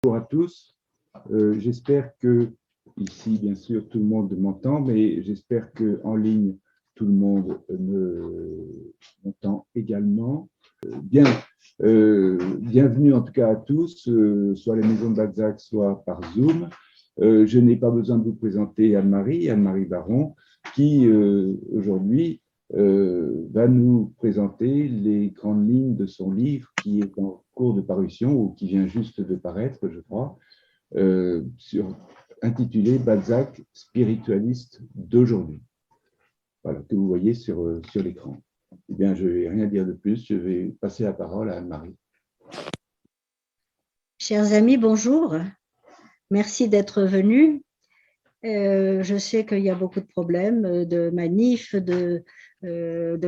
Bonjour à tous. J'espère que ici, bien sûr, tout le monde m'entend, mais j'espère qu'en ligne, tout le monde m'entend également. Bienvenue en tout cas à tous, soit à la Maison de Balzac, soit par Zoom. Je n'ai pas besoin de vous présenter Anne-Marie Baron, qui aujourd'hui va nous présenter les grandes lignes de son livre qui est en cours de parution ou qui vient juste de paraître, je crois, intitulé Balzac, spiritualiste d'aujourd'hui. Voilà, que vous voyez sur l'écran. Eh bien, je ne vais rien dire de plus, je vais passer la parole à Anne-Marie. Chers amis, bonjour. Merci d'être venus. Je sais qu'il y a beaucoup de problèmes, de manifs, de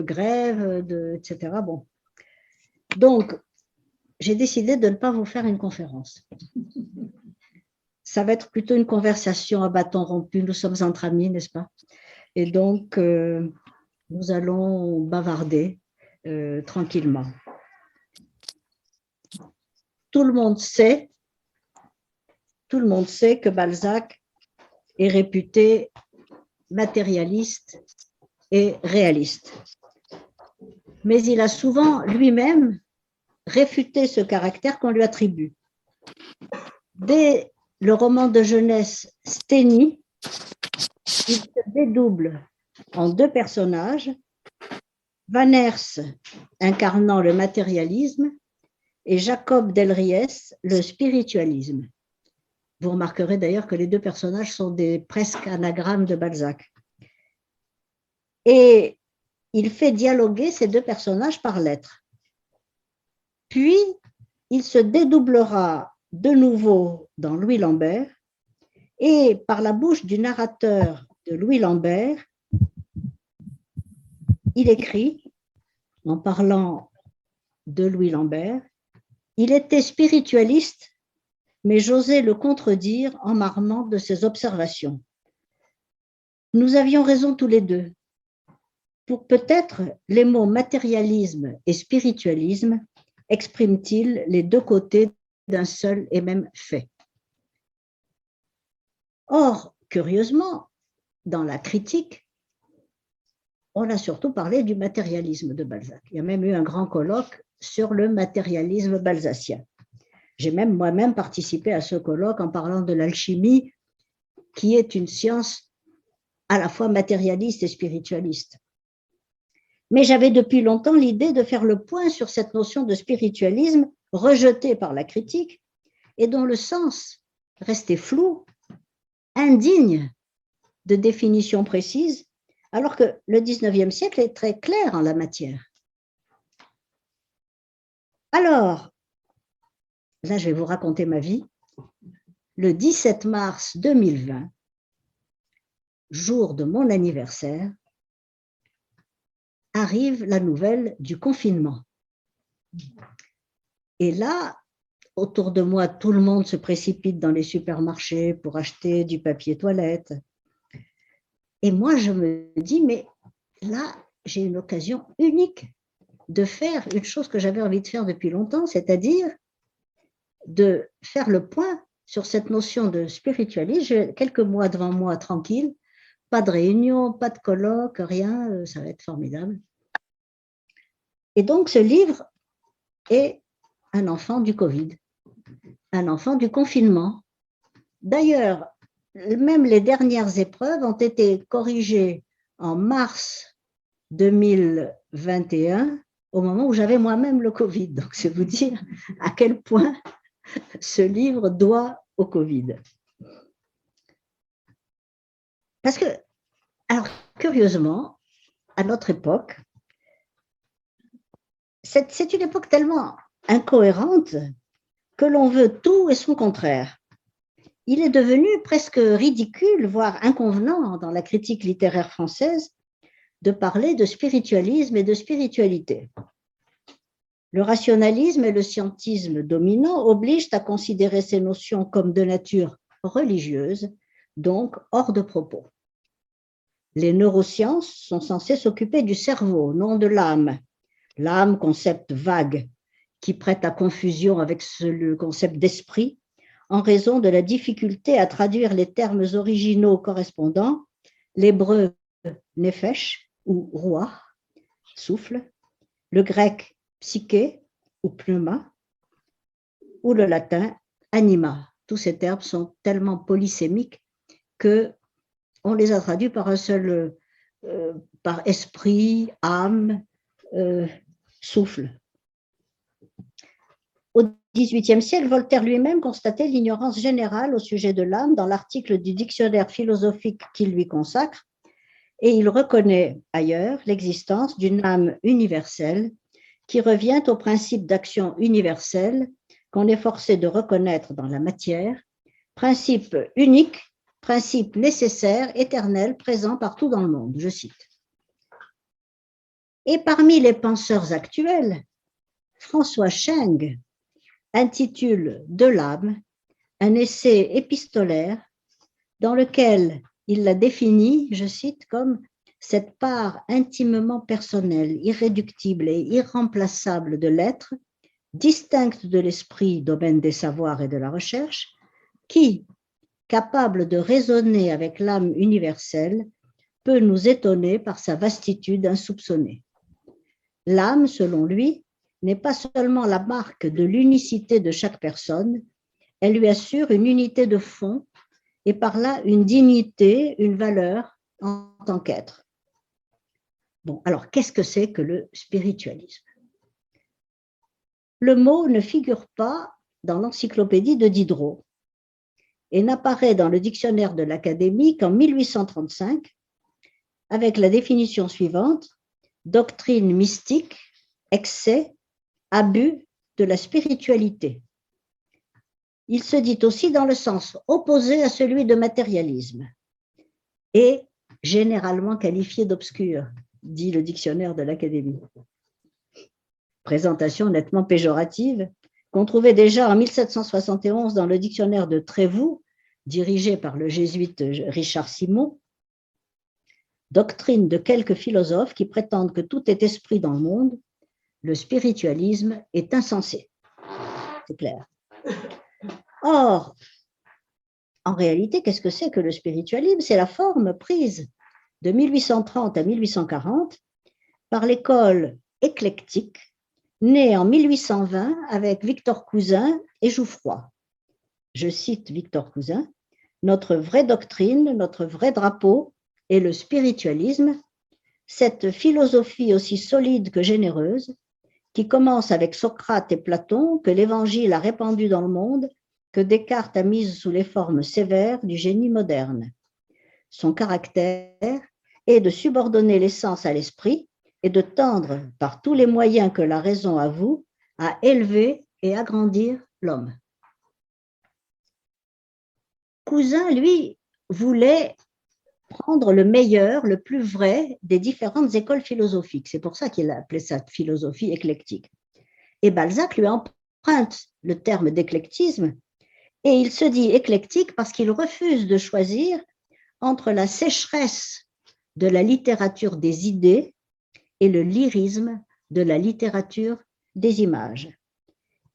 grèves, etc. Bon. Donc, j'ai décidé de ne pas vous faire une conférence. Ça va être plutôt une conversation à bâton rompu. Nous sommes entre amis, n'est-ce pas? Et donc, nous allons bavarder tranquillement. Tout le monde sait que Balzac est réputé matérialiste et réaliste. Mais il a souvent lui-même réfuté ce caractère qu'on lui attribue. Dès le roman de jeunesse Steny, il se dédouble en deux personnages, Van Hers incarnant le matérialisme et Jacob Delries le spiritualisme. Vous remarquerez d'ailleurs que les deux personnages sont des presque anagrammes de Balzac. Et il fait dialoguer ces deux personnages par lettres. Puis, il se dédoublera de nouveau dans Louis Lambert et par la bouche du narrateur de Louis Lambert, il écrit, en parlant de Louis Lambert, « Il était spiritualiste, mais j'osais le contredire en m'armant de ses observations. Nous avions raison tous les deux. Pour peut-être les mots matérialisme et spiritualisme expriment-ils les deux côtés d'un seul et même fait. Or, curieusement, dans la critique, on a surtout parlé du matérialisme de Balzac. Il y a même eu un grand colloque sur le matérialisme balzacien. J'ai même moi-même participé à ce colloque en parlant de l'alchimie, qui est une science à la fois matérialiste et spiritualiste. Mais j'avais depuis longtemps l'idée de faire le point sur cette notion de spiritualisme rejetée par la critique et dont le sens restait flou, indigne de définition précise, alors que le 19e siècle est très clair en la matière. Alors, là je vais vous raconter ma vie. Le 17 mars 2020, jour de mon anniversaire, arrive la nouvelle du confinement. Et là, autour de moi, tout le monde se précipite dans les supermarchés pour acheter du papier toilette. Et moi, je me dis, mais là, j'ai une occasion unique de faire une chose que j'avais envie de faire depuis longtemps, c'est-à-dire de faire le point sur cette notion de spiritualisme. J'ai quelques mois devant moi tranquille, pas de réunion, pas de colloque, rien, ça va être formidable. Et donc, ce livre est un enfant du Covid, un enfant du confinement. D'ailleurs, même les dernières épreuves ont été corrigées en mars 2021, au moment où j'avais moi-même le Covid. Donc, c'est vous dire à quel point ce livre doit au Covid. Parce que, alors, curieusement, à notre époque, c'est une époque tellement incohérente que l'on veut tout et son contraire. Il est devenu presque ridicule, voire inconvenant dans la critique littéraire française de parler de spiritualisme et de spiritualité. Le rationalisme et le scientisme dominant obligent à considérer ces notions comme de nature religieuse, donc hors de propos. Les neurosciences sont censées s'occuper du cerveau, non de l'âme. L'âme, concept vague, qui prête à confusion avec le concept d'esprit, en raison de la difficulté à traduire les termes originaux correspondants, l'hébreu nefesh ou roi, souffle, le grec psyché ou pneuma, ou le latin anima. Tous ces termes sont tellement polysémiques qu'on les a traduits par un seul, par esprit, âme, souffle. Au XVIIIe siècle, Voltaire lui-même constatait l'ignorance générale au sujet de l'âme dans l'article du dictionnaire philosophique qu'il lui consacre, et il reconnaît ailleurs l'existence d'une âme universelle qui revient au principe d'action universelle qu'on est forcé de reconnaître dans la matière, principe unique, principe nécessaire, éternel, présent partout dans le monde, je cite. Et parmi les penseurs actuels, François Cheng intitule De l'âme un essai épistolaire dans lequel il la définit, je cite, comme cette part intimement personnelle, irréductible et irremplaçable de l'être, distincte de l'esprit, domaine des savoirs et de la recherche, qui, capable de raisonner avec l'âme universelle, peut nous étonner par sa vastitude insoupçonnée. L'âme, selon lui, n'est pas seulement la marque de l'unicité de chaque personne, elle lui assure une unité de fond et par là une dignité, une valeur en tant qu'être. Bon, alors qu'est-ce que c'est que le spiritualisme? Le mot ne figure pas dans l'encyclopédie de Diderot et n'apparaît dans le dictionnaire de l'Académie qu'en 1835 avec la définition suivante: doctrine mystique, excès, abus de la spiritualité. Il se dit aussi dans le sens opposé à celui de matérialisme et généralement qualifié d'obscur, dit le dictionnaire de l'Académie. Présentation nettement péjorative qu'on trouvait déjà en 1771 dans le dictionnaire de Trévoux, dirigé par le jésuite Richard Simon, doctrine de quelques philosophes qui prétendent que tout est esprit dans le monde, le spiritualisme est insensé. C'est clair. Or, en réalité, qu'est-ce que c'est que le spiritualisme? C'est la forme prise de 1830 à 1840 par l'école éclectique, née en 1820 avec Victor Cousin et Jouffroy. Je cite Victor Cousin, « Notre vraie doctrine, notre vrai drapeau est le spiritualisme, cette philosophie aussi solide que généreuse, qui commence avec Socrate et Platon, que l'Évangile a répandu dans le monde, que Descartes a mise sous les formes sévères du génie moderne. Son caractère est de subordonner l'essence à l'esprit et de tendre, par tous les moyens que la raison avoue, à élever et agrandir l'homme. » Cousin, lui, voulait prendre le meilleur, le plus vrai des différentes écoles philosophiques. C'est pour ça qu'il a appelé ça philosophie éclectique. Et Balzac lui emprunte le terme d'éclectisme et il se dit éclectique parce qu'il refuse de choisir entre la sécheresse de la littérature des idées et le lyrisme de la littérature des images.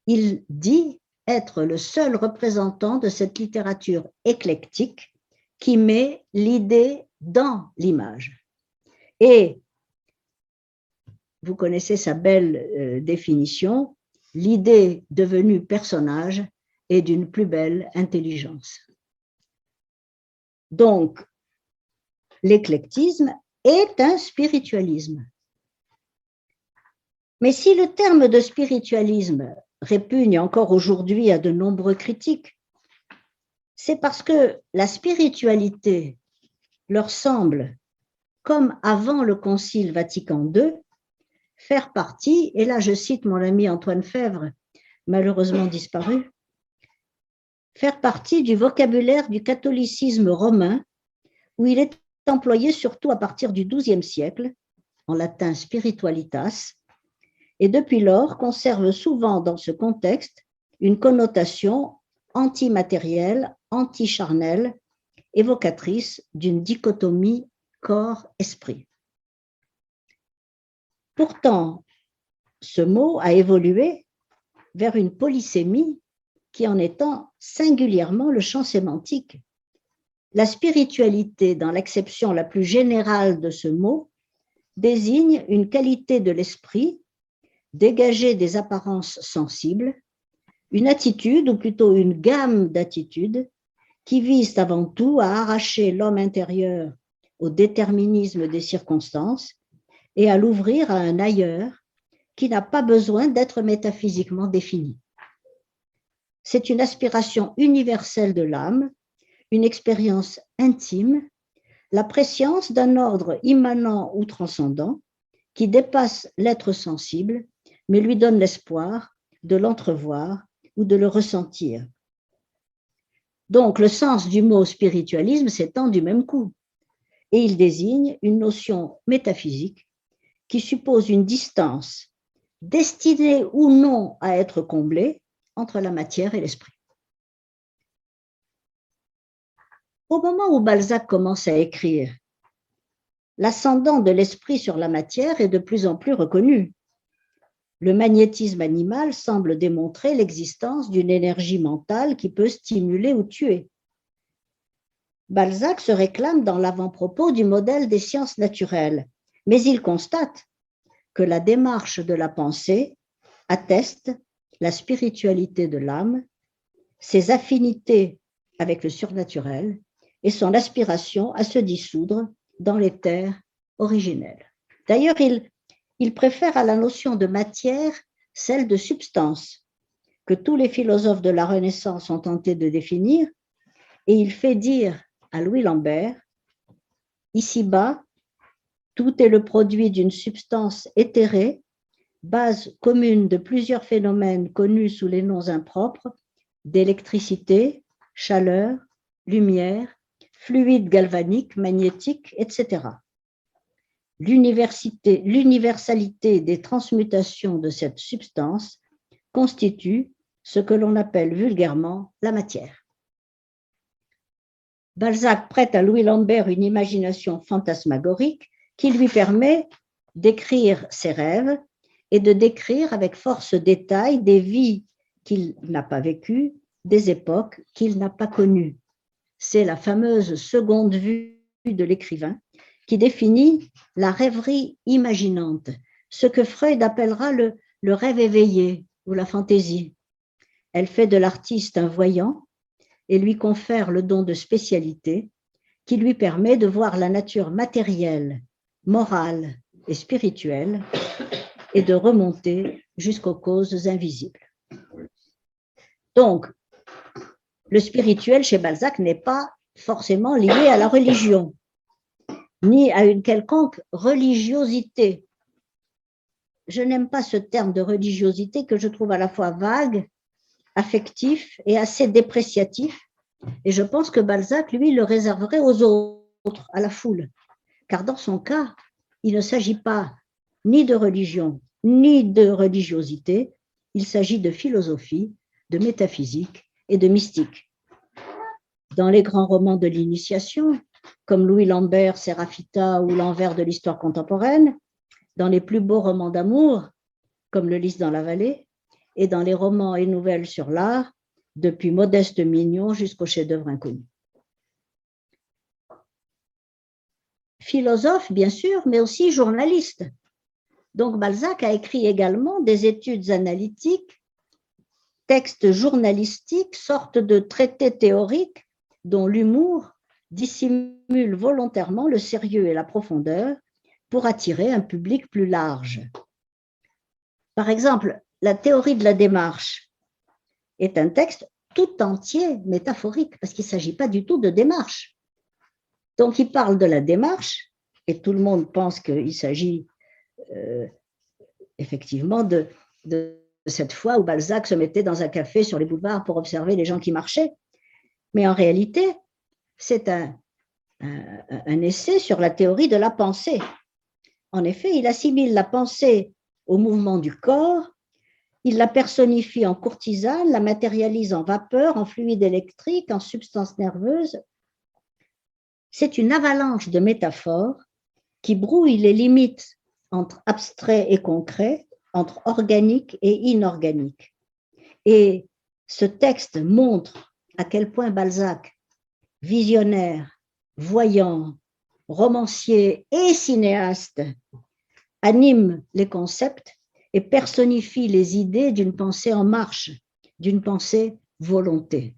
Il dit être le seul représentant de cette littérature éclectique qui met l'idée dans l'image. Et vous connaissez sa belle définition, l'idée devenue personnage est d'une plus belle intelligence. Donc, l'éclectisme est un spiritualisme. Mais si le terme de spiritualisme répugne encore aujourd'hui à de nombreux critiques, c'est parce que la spiritualité leur semble, comme avant le Concile Vatican II, faire partie, et là je cite mon ami Antoine Fèvre, malheureusement disparu, faire partie du vocabulaire du catholicisme romain, où il est employé surtout à partir du XIIe siècle, en latin spiritualitas, et depuis lors conserve souvent dans ce contexte une connotation antimatérielle, anticharnelle, évocatrice d'une dichotomie corps-esprit. Pourtant, ce mot a évolué vers une polysémie qui en étend singulièrement le champ sémantique. La spiritualité, dans l'acception la plus générale de ce mot, désigne une qualité de l'esprit dégagée des apparences sensibles, une attitude, ou plutôt une gamme d'attitudes, qui visent avant tout à arracher l'homme intérieur au déterminisme des circonstances et à l'ouvrir à un ailleurs qui n'a pas besoin d'être métaphysiquement défini. C'est une aspiration universelle de l'âme, une expérience intime, la préscience d'un ordre immanent ou transcendant qui dépasse l'être sensible, mais lui donne l'espoir de l'entrevoir ou de le ressentir. Donc, le sens du mot spiritualisme s'étend du même coup, et il désigne une notion métaphysique qui suppose une distance destinée ou non à être comblée entre la matière et l'esprit. Au moment où Balzac commence à écrire, l'ascendant de l'esprit sur la matière est de plus en plus reconnu. Le magnétisme animal semble démontrer l'existence d'une énergie mentale qui peut stimuler ou tuer. Balzac se réclame dans l'avant-propos du modèle des sciences naturelles, mais il constate que la démarche de la pensée atteste la spiritualité de l'âme, ses affinités avec le surnaturel et son aspiration à se dissoudre dans les terres originelles. D'ailleurs, il préfère à la notion de matière celle de substance, que tous les philosophes de la Renaissance ont tenté de définir, et il fait dire à Louis Lambert, ici-bas, tout est le produit d'une substance éthérée, base commune de plusieurs phénomènes connus sous les noms impropres d'électricité, chaleur, lumière, fluide galvanique, magnétique, etc. L'universalité des transmutations de cette substance constitue ce que l'on appelle vulgairement la matière. Balzac prête à Louis Lambert une imagination fantasmagorique qui lui permet d'écrire ses rêves et de décrire avec force détail des vies qu'il n'a pas vécues, des époques qu'il n'a pas connues. C'est la fameuse seconde vue de l'écrivain qui définit la rêverie imaginante, ce que Freud appellera le rêve éveillé ou la fantaisie. Elle fait de l'artiste un voyant et lui confère le don de spécialité qui lui permet de voir la nature matérielle, morale et spirituelle et de remonter jusqu'aux causes invisibles. Donc, le spirituel chez Balzac n'est pas forcément lié à la religion, ni à une quelconque religiosité. Je n'aime pas ce terme de religiosité que je trouve à la fois vague, affectif et assez dépréciatif. Et je pense que Balzac, lui, le réserverait aux autres, à la foule. Car dans son cas, il ne s'agit pas ni de religion, ni de religiosité, il s'agit de philosophie, de métaphysique et de mystique. Dans les grands romans de l'initiation, comme Louis Lambert, Séraphita ou L'envers de l'histoire contemporaine, dans les plus beaux romans d'amour, comme Le Lys dans la vallée, et dans les romans et nouvelles sur l'art, depuis Modeste Mignon jusqu'au chef-d'œuvre inconnu. Philosophe, bien sûr, mais aussi journaliste. Donc Balzac a écrit également des études analytiques, textes journalistiques, sortes de traités théoriques dont l'humour dissimule volontairement le sérieux et la profondeur pour attirer un public plus large. Par exemple, la théorie de la démarche est un texte tout entier métaphorique, parce qu'il ne s'agit pas du tout de démarche. Donc, il parle de la démarche, et tout le monde pense qu'il s'agit effectivement de cette fois où Balzac se mettait dans un café sur les boulevards pour observer les gens qui marchaient. Mais en réalité, c'est un essai sur la théorie de la pensée. En effet, il assimile la pensée au mouvement du corps, il la personnifie en courtisane, la matérialise en vapeur, en fluide électrique, en substance nerveuse. C'est une avalanche de métaphores qui brouille les limites entre abstrait et concret, entre organique et inorganique. Et Ce texte montre à quel point Balzac, visionnaire, voyant, romancier et cinéaste, anime les concepts et personnifie les idées d'une pensée en marche, d'une pensée volonté.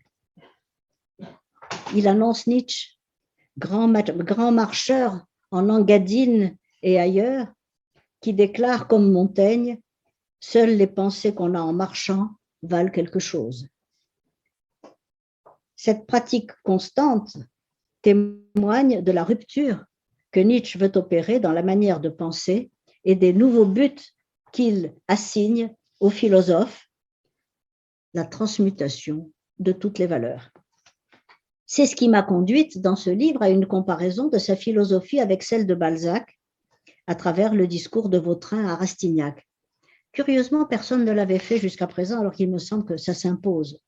Il annonce Nietzsche, grand marcheur en Engadine et ailleurs, qui déclare comme Montaigne, « Seules les pensées qu'on a en marchant valent quelque chose ». Cette pratique constante témoigne de la rupture que Nietzsche veut opérer dans la manière de penser et des nouveaux buts qu'il assigne aux philosophes, la transmutation de toutes les valeurs. C'est ce qui m'a conduite dans ce livre à une comparaison de sa philosophie avec celle de Balzac à travers le discours de Vautrin à Rastignac. Curieusement, personne ne l'avait fait jusqu'à présent, alors qu'il me semble que ça s'impose.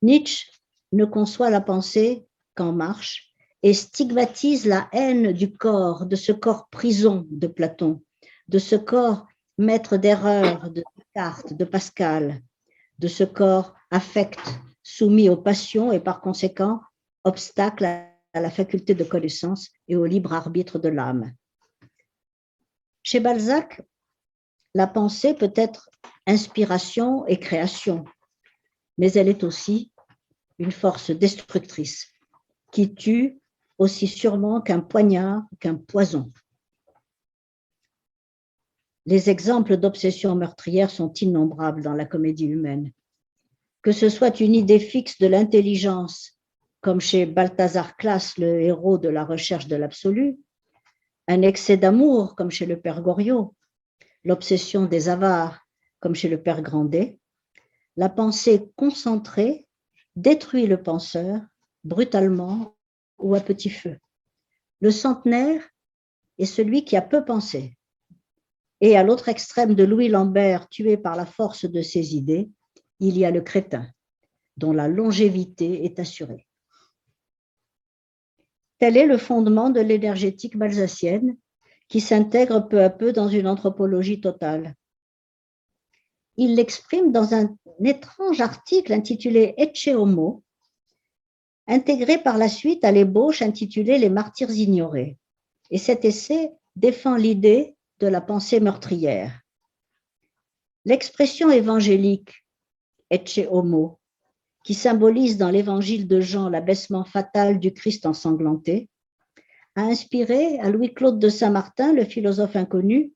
Nietzsche ne conçoit la pensée qu'en marche et stigmatise la haine du corps, de ce corps prison de Platon, de ce corps maître d'erreur de Descartes, de Pascal, de ce corps affect soumis aux passions et par conséquent obstacle à la faculté de connaissance et au libre arbitre de l'âme. Chez Balzac, la pensée peut être inspiration et création, mais elle est aussi une force destructrice qui tue aussi sûrement qu'un poignard, qu'un poison. Les exemples d'obsession meurtrière sont innombrables dans la comédie humaine. Que ce soit une idée fixe de l'intelligence, comme chez Balthazar Claës, le héros de la recherche de l'absolu, un excès d'amour, comme chez le père Goriot, l'obsession des avares, comme chez le père Grandet, la pensée concentrée détruit le penseur brutalement ou à petit feu. Le centenaire est celui qui a peu pensé. Et à l'autre extrême de Louis Lambert, tué par la force de ses idées, il y a le crétin, dont la longévité est assurée. Tel est le fondement de l'énergétique balzacienne, qui s'intègre peu à peu dans une anthropologie totale. Il l'exprime dans un étrange article intitulé Ecce Homo, intégré par la suite à l'ébauche intitulée Les martyrs ignorés. Et cet essai défend l'idée de la pensée meurtrière. L'expression évangélique Ecce Homo, qui symbolise dans l'évangile de Jean l'abaissement fatal du Christ ensanglanté, a inspiré à Louis-Claude de Saint-Martin, le philosophe inconnu,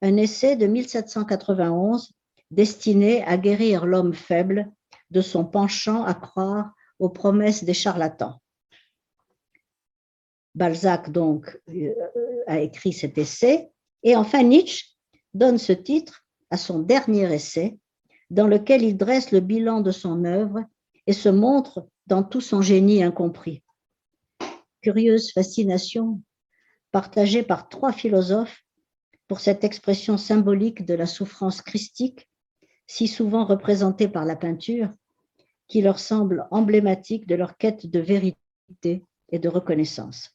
un essai de 1791 destiné à guérir l'homme faible de son penchant à croire aux promesses des charlatans. Balzac, donc, a écrit cet essai, et enfin Nietzsche donne ce titre à son dernier essai, dans lequel il dresse le bilan de son œuvre et se montre dans tout son génie incompris. Curieuse fascination partagée par 3 philosophes pour cette expression symbolique de la souffrance christique, si souvent représentée par la peinture, qui leur semble emblématique de leur quête de vérité et de reconnaissance.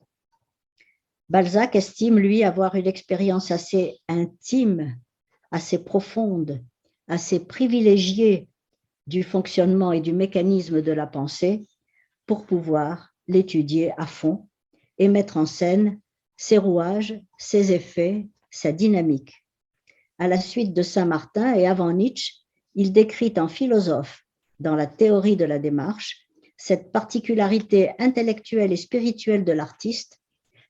Balzac estime, lui, avoir une expérience assez intime, assez profonde, assez privilégiée du fonctionnement et du mécanisme de la pensée pour pouvoir l'étudier à fond et mettre en scène ses rouages, ses effets, sa dynamique. À la suite de Saint-Martin et avant Nietzsche, il décrit en philosophe, dans la théorie de la démarche, cette particularité intellectuelle et spirituelle de l'artiste,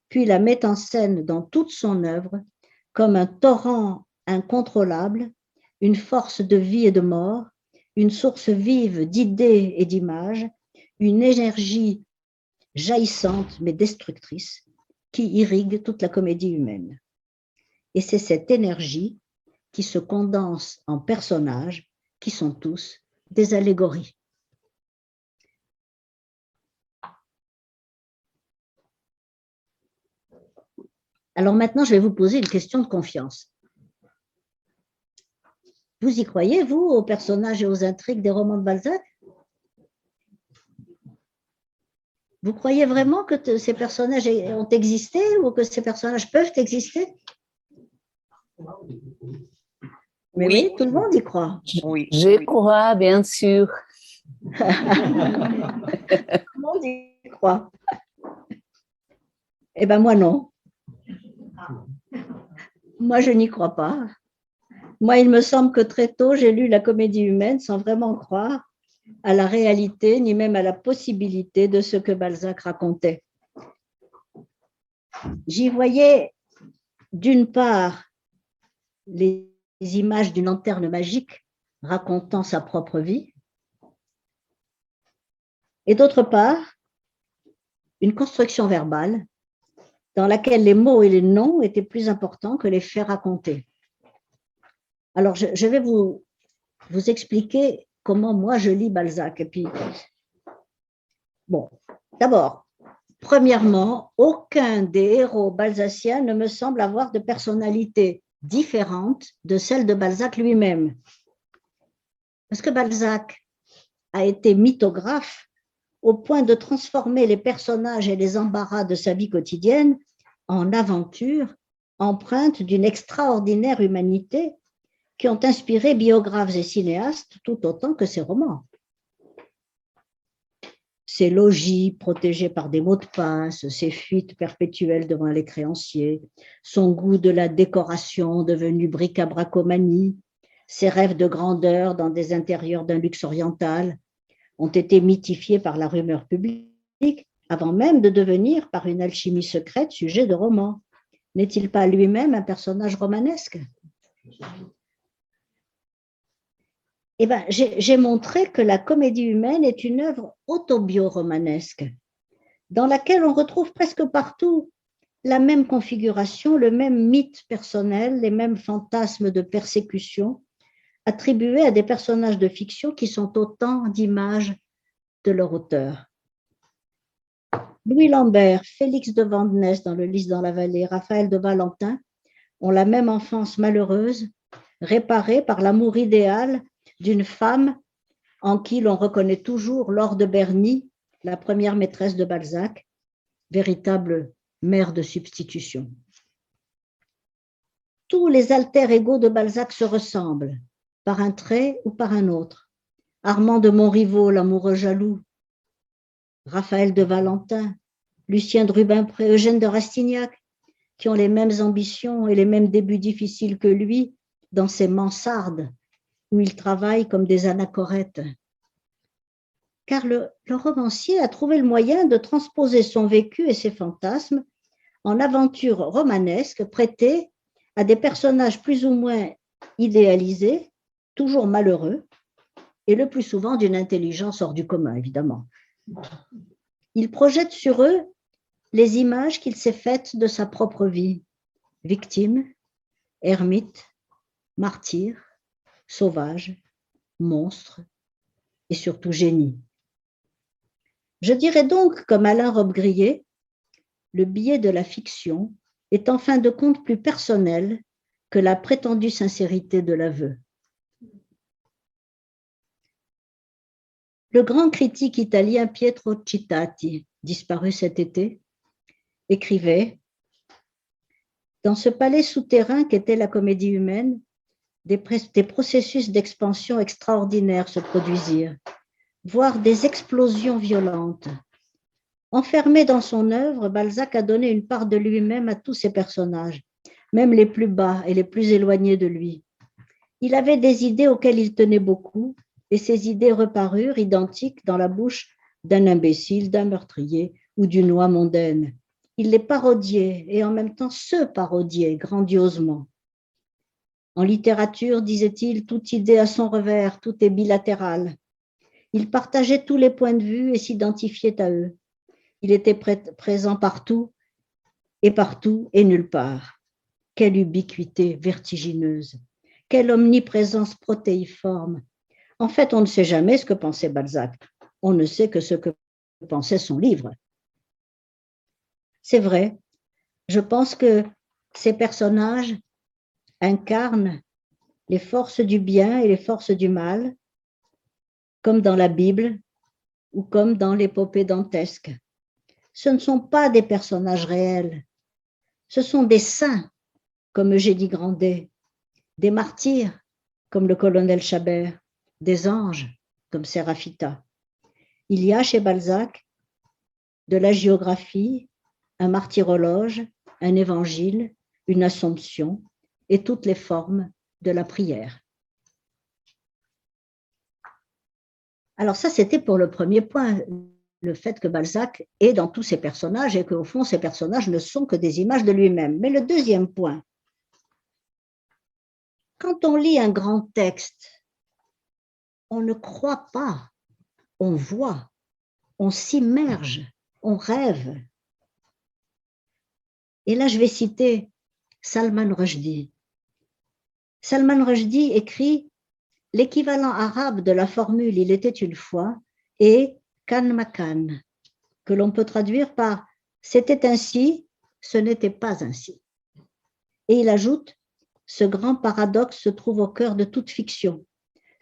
puis la met en scène dans toute son œuvre comme un torrent incontrôlable, une force de vie et de mort, une source vive d'idées et d'images, une énergie jaillissante mais destructrice qui irrigue toute la comédie humaine. Et c'est cette énergie qui se condense en personnages qui sont tous des allégories. Alors maintenant, je vais vous poser une question de confiance. Vous y croyez, vous, aux personnages et aux intrigues des romans de Balzac? Vous croyez vraiment que ces personnages ont existé ou que ces personnages peuvent exister? Mais oui, tout le monde y croit. Oui. Je crois, bien sûr. Tout le monde y croit. Eh bien, moi, non. Moi, je n'y crois pas. Moi, il me semble que très tôt, j'ai lu la comédie humaine sans vraiment croire à la réalité, ni même à la possibilité de ce que Balzac racontait. J'y voyais, d'une part, les images d'une lanterne magique racontant sa propre vie, et d'autre part, une construction verbale dans laquelle les mots et les noms étaient plus importants que les faits racontés. Alors, je vais vous expliquer comment moi je lis Balzac. Et puis, bon, d'abord, premièrement, aucun des héros balzaciens ne me semble avoir de personnalité différente de celle de Balzac lui-même. Parce que Balzac a été mythographe au point de transformer les personnages et les embarras de sa vie quotidienne en aventures empreintes d'une extraordinaire humanité qui ont inspiré biographes et cinéastes tout autant que ses romans. Ses logis protégés par des mots de passe, ses fuites perpétuelles devant les créanciers, son goût de la décoration devenu bric-à-bracomanie, ses rêves de grandeur dans des intérieurs d'un luxe oriental ont été mythifiés par la rumeur publique avant même de devenir, par une alchimie secrète, sujet de roman. N'est-il pas lui-même un personnage romanesque ? Eh bien, j'ai montré que la comédie humaine est une œuvre autobioromanesque dans laquelle on retrouve presque partout la même configuration, le même mythe personnel, les mêmes fantasmes de persécution attribués à des personnages de fiction qui sont autant d'images de leur auteur. Louis Lambert, Félix de Vandenesse dans Le Lys dans la vallée, Raphaël de Valentin ont la même enfance malheureuse, réparée par l'amour idéal d'une femme en qui l'on reconnaît toujours Laure de Berny, la première maîtresse de Balzac, véritable mère de substitution. Tous les alter-égaux de Balzac se ressemblent, par un trait ou par un autre. Armand de Montriveau, l'amoureux jaloux, Raphaël de Valentin, Lucien de Rubempré, Eugène de Rastignac, qui ont les mêmes ambitions et les mêmes débuts difficiles que lui dans ses mansardes, où ils travaillent comme des anachorètes. Car le romancier a trouvé le moyen de transposer son vécu et ses fantasmes en aventures romanesques prêtées à des personnages plus ou moins idéalisés, toujours malheureux, et le plus souvent d'une intelligence hors du commun, évidemment. Il projette sur eux les images qu'il s'est faites de sa propre vie, victime, ermite, martyr, sauvage, monstre et surtout génie. Je dirais donc, comme Alain Robbe-Grillet, le biais de la fiction est en fin de compte plus personnel que la prétendue sincérité de l'aveu. Le grand critique italien Pietro Cittati, disparu cet été, écrivait « Dans ce palais souterrain qu'était la comédie humaine, des processus d'expansion extraordinaires se produisirent, voire des explosions violentes. Enfermé dans son œuvre, Balzac a donné une part de lui-même à tous ses personnages, même les plus bas et les plus éloignés de lui. Il avait des idées auxquelles il tenait beaucoup, et ces idées reparurent identiques dans la bouche d'un imbécile, d'un meurtrier ou d'une oie mondaine. Il les parodiait et en même temps se parodiait grandiosement. En littérature, disait-il, toute idée a son revers, tout est bilatéral. Il partageait tous les points de vue et s'identifiait à eux. Il était présent partout et nulle part. Quelle ubiquité vertigineuse, quelle omniprésence protéiforme. En fait, on ne sait jamais ce que pensait Balzac. On ne sait que ce que pensait son livre. C'est vrai, je pense que ces personnages incarnent les forces du bien et les forces du mal, comme dans la Bible ou comme dans l'épopée dantesque. Ce ne sont pas des personnages réels, ce sont des saints, comme Eugénie Grandet, des martyrs, comme le colonel Chabert, des anges, comme Séraphita. Il y a chez Balzac de la géographie, un martyrologe, un évangile, une assomption et toutes les formes de la prière. Alors ça, c'était pour le premier point, le fait que Balzac est dans tous ses personnages et qu'au fond, ces personnages ne sont que des images de lui-même. Mais le deuxième point, quand on lit un grand texte, on ne croit pas, on voit, on s'immerge, on rêve. Et là, je vais citer Salman Rushdie. Salman Rushdie écrit l'équivalent arabe de la formule « il était une fois » est « kan makan », que l'on peut traduire par « c'était ainsi, ce n'était pas ainsi ». Et il ajoute « ce grand paradoxe se trouve au cœur de toute fiction.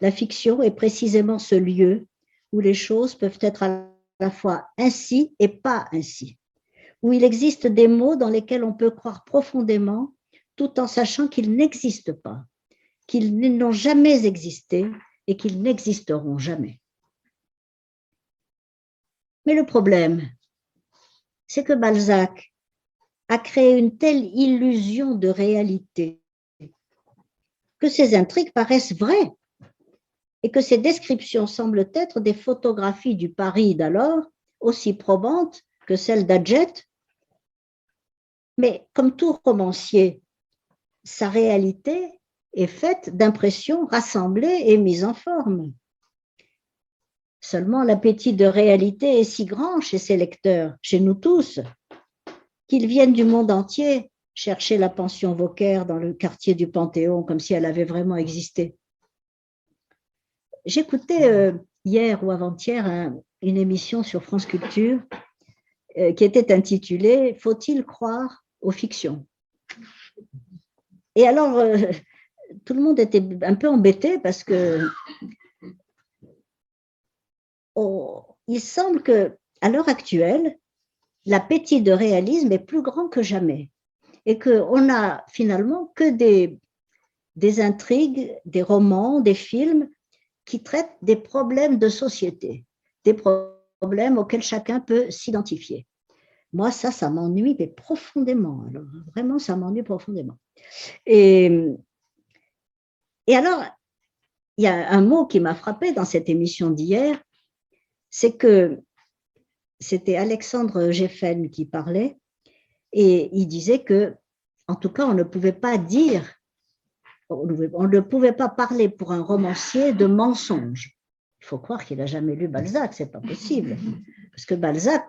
La fiction est précisément ce lieu où les choses peuvent être à la fois ainsi et pas ainsi, où il existe des mots dans lesquels on peut croire profondément tout en sachant qu'ils n'existent pas, qu'ils n'ont jamais existé et qu'ils n'existeront jamais. » Mais le problème, c'est que Balzac a créé une telle illusion de réalité que ses intrigues paraissent vraies et que ses descriptions semblent être des photographies du Paris d'alors aussi probantes que celles d'Adjet. Mais comme tout romancier, sa réalité est faite d'impressions rassemblées et mises en forme. Seulement, l'appétit de réalité est si grand chez ses lecteurs, chez nous tous, qu'ils viennent du monde entier chercher la pension Vauquer dans le quartier du Panthéon, comme si elle avait vraiment existé. J'écoutais hier ou avant-hier une émission sur France Culture qui était intitulée « Faut-il croire aux fictions ?» Et alors, tout le monde était un peu embêté parce que il semble qu'à l'heure actuelle, l'appétit de réalisme est plus grand que jamais et qu'on n'a finalement que des intrigues, des romans, des films qui traitent des problèmes de société, des problèmes auxquels chacun peut s'identifier. Moi, ça m'ennuie mais profondément. Alors, vraiment, ça m'ennuie profondément. Et alors, il y a un mot qui m'a frappé dans cette émission d'hier, c'est que c'était Alexandre Geffen qui parlait et il disait que, en tout cas, on ne pouvait pas parler pour un romancier de mensonge. Il faut croire qu'il n'a jamais lu Balzac, c'est pas possible, parce que Balzac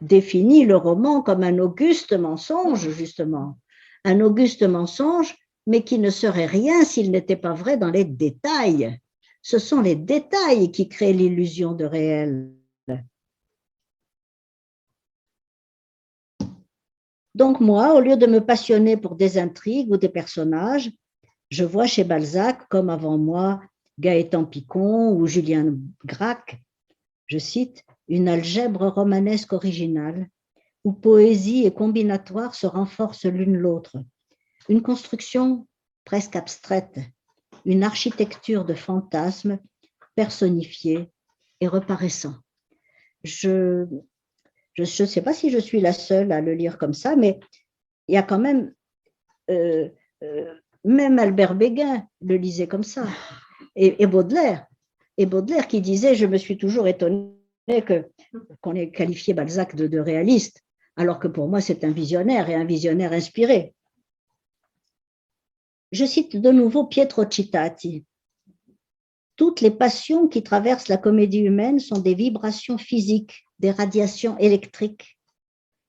définit le roman comme un auguste mensonge, justement, un auguste mensonge, mais qui ne serait rien s'il n'était pas vrai dans les détails. Ce sont les détails qui créent l'illusion de réel. Donc moi, au lieu de me passionner pour des intrigues ou des personnages, je vois chez Balzac, comme avant moi, Gaëtan Picon ou Julien Gracq, je cite, une algèbre romanesque originale, où poésie et combinatoire se renforcent l'une l'autre, une construction presque abstraite, une architecture de fantasmes personnifiés et reparaissants. Je ne sais pas si je suis la seule à le lire comme ça, mais il y a quand même, même Albert Béguin le lisait comme ça, et Baudelaire qui disait, je me suis toujours étonnée qu'on ait qualifié Balzac de réaliste, alors que pour moi c'est un visionnaire et un visionnaire inspiré. Je cite de nouveau Pietro Cittati. Toutes les passions qui traversent la comédie humaine sont des vibrations physiques, des radiations électriques.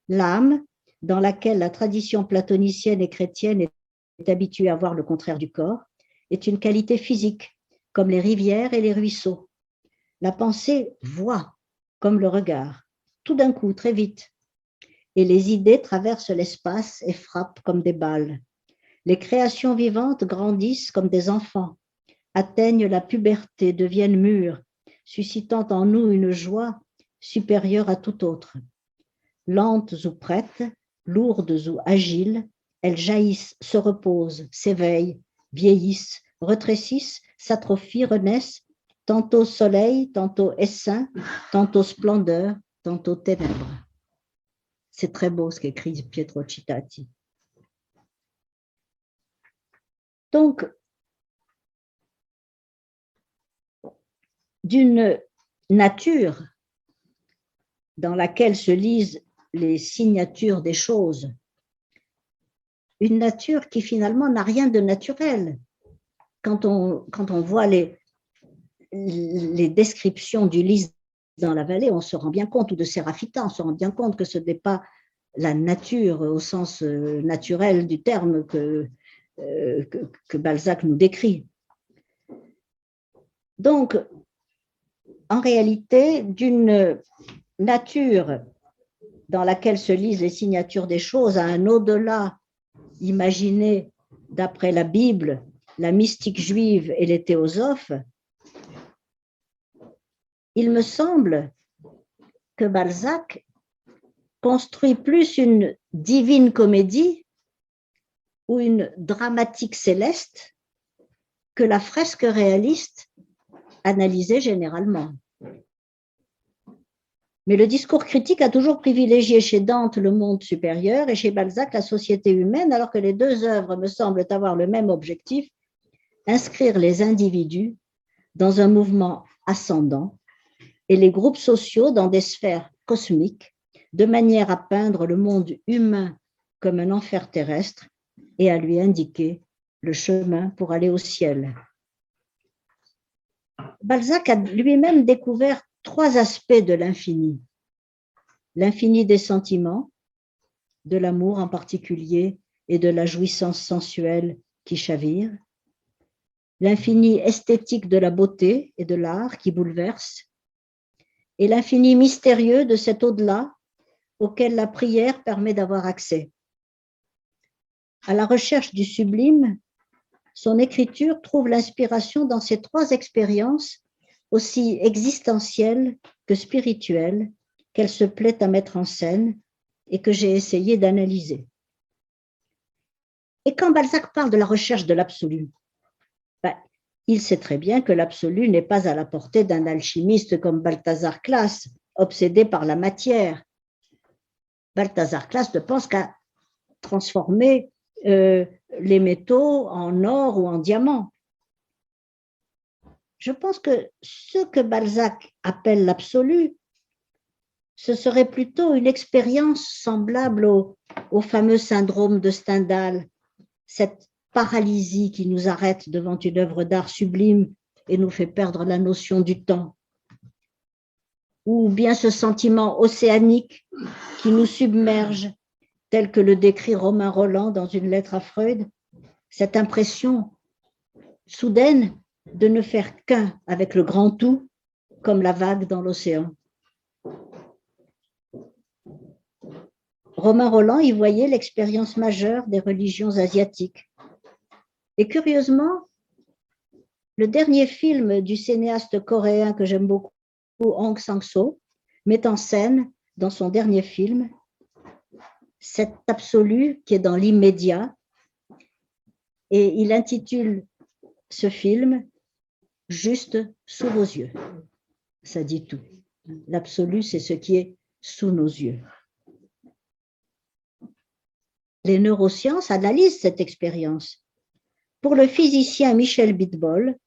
L'âme, dans laquelle la tradition platonicienne et chrétienne est habituée à voir le contraire du corps, est une qualité physique, comme les rivières et les ruisseaux. La pensée voit, comme le regard, tout d'un coup, très vite. Et les idées traversent l'espace et frappent comme des balles. Les créations vivantes grandissent comme des enfants, atteignent la puberté, deviennent mûres, suscitant en nous une joie supérieure à toute autre. Lentes ou prêtes, lourdes ou agiles, elles jaillissent, se reposent, s'éveillent, vieillissent, rétrécissent, s'atrophient, renaissent, tantôt soleil, tantôt essaim, tantôt splendeur, tantôt ténèbres. C'est très beau ce qu'écrit Pietro Cittati. Donc, d'une nature dans laquelle se lisent les signatures des choses, une nature qui finalement n'a rien de naturel. Quand on voit les descriptions d'Ulysse dans la vallée, on se rend bien compte, ou de Séraphita, on se rend bien compte que ce n'est pas la nature au sens naturel du terme que Balzac nous décrit. Donc, en réalité, d'une nature dans laquelle se lisent les signatures des choses à un au-delà imaginé d'après la Bible, la mystique juive et les théosophes, il me semble que Balzac construit plus une divine comédie ou une dramatique céleste que la fresque réaliste analysée généralement. Mais le discours critique a toujours privilégié chez Dante le monde supérieur et chez Balzac la société humaine, alors que les deux œuvres me semblent avoir le même objectif, inscrire les individus dans un mouvement ascendant et les groupes sociaux dans des sphères cosmiques, de manière à peindre le monde humain comme un enfer terrestre et à lui indiquer le chemin pour aller au ciel. Balzac a lui-même découvert 3 aspects de l'infini. L'infini des sentiments, de l'amour en particulier et de la jouissance sensuelle qui chavire. L'infini esthétique de la beauté et de l'art qui bouleverse. Et l'infini mystérieux de cet au-delà auquel la prière permet d'avoir accès. À la recherche du sublime, son écriture trouve l'inspiration dans ces 3 expériences aussi existentielles que spirituelles qu'elle se plaît à mettre en scène et que j'ai essayé d'analyser. Et quand Balzac parle de la recherche de l'absolu, il sait très bien que l'absolu n'est pas à la portée d'un alchimiste comme Balthazar Claës, obsédé par la matière. Balthazar Claës ne pense qu'à transformer les métaux en or ou en diamant. Je pense que ce que Balzac appelle l'absolu, ce serait plutôt une expérience semblable au fameux syndrome de Stendhal, cette paralysie qui nous arrête devant une œuvre d'art sublime et nous fait perdre la notion du temps. Ou bien ce sentiment océanique qui nous submerge, tel que le décrit Romain Rolland dans une lettre à Freud, cette impression soudaine de ne faire qu'un avec le grand tout, comme la vague dans l'océan. Romain Rolland y voyait l'expérience majeure des religions asiatiques. Et curieusement, le dernier film du cinéaste coréen que j'aime beaucoup, Hong Sang-soo, met en scène dans son dernier film cet absolu qui est dans l'immédiat, et il intitule ce film « Juste sous vos yeux ». Ça dit tout. L'absolu, c'est ce qui est sous nos yeux. Les neurosciences analysent cette expérience. Pour le physicien Michel Bitbol,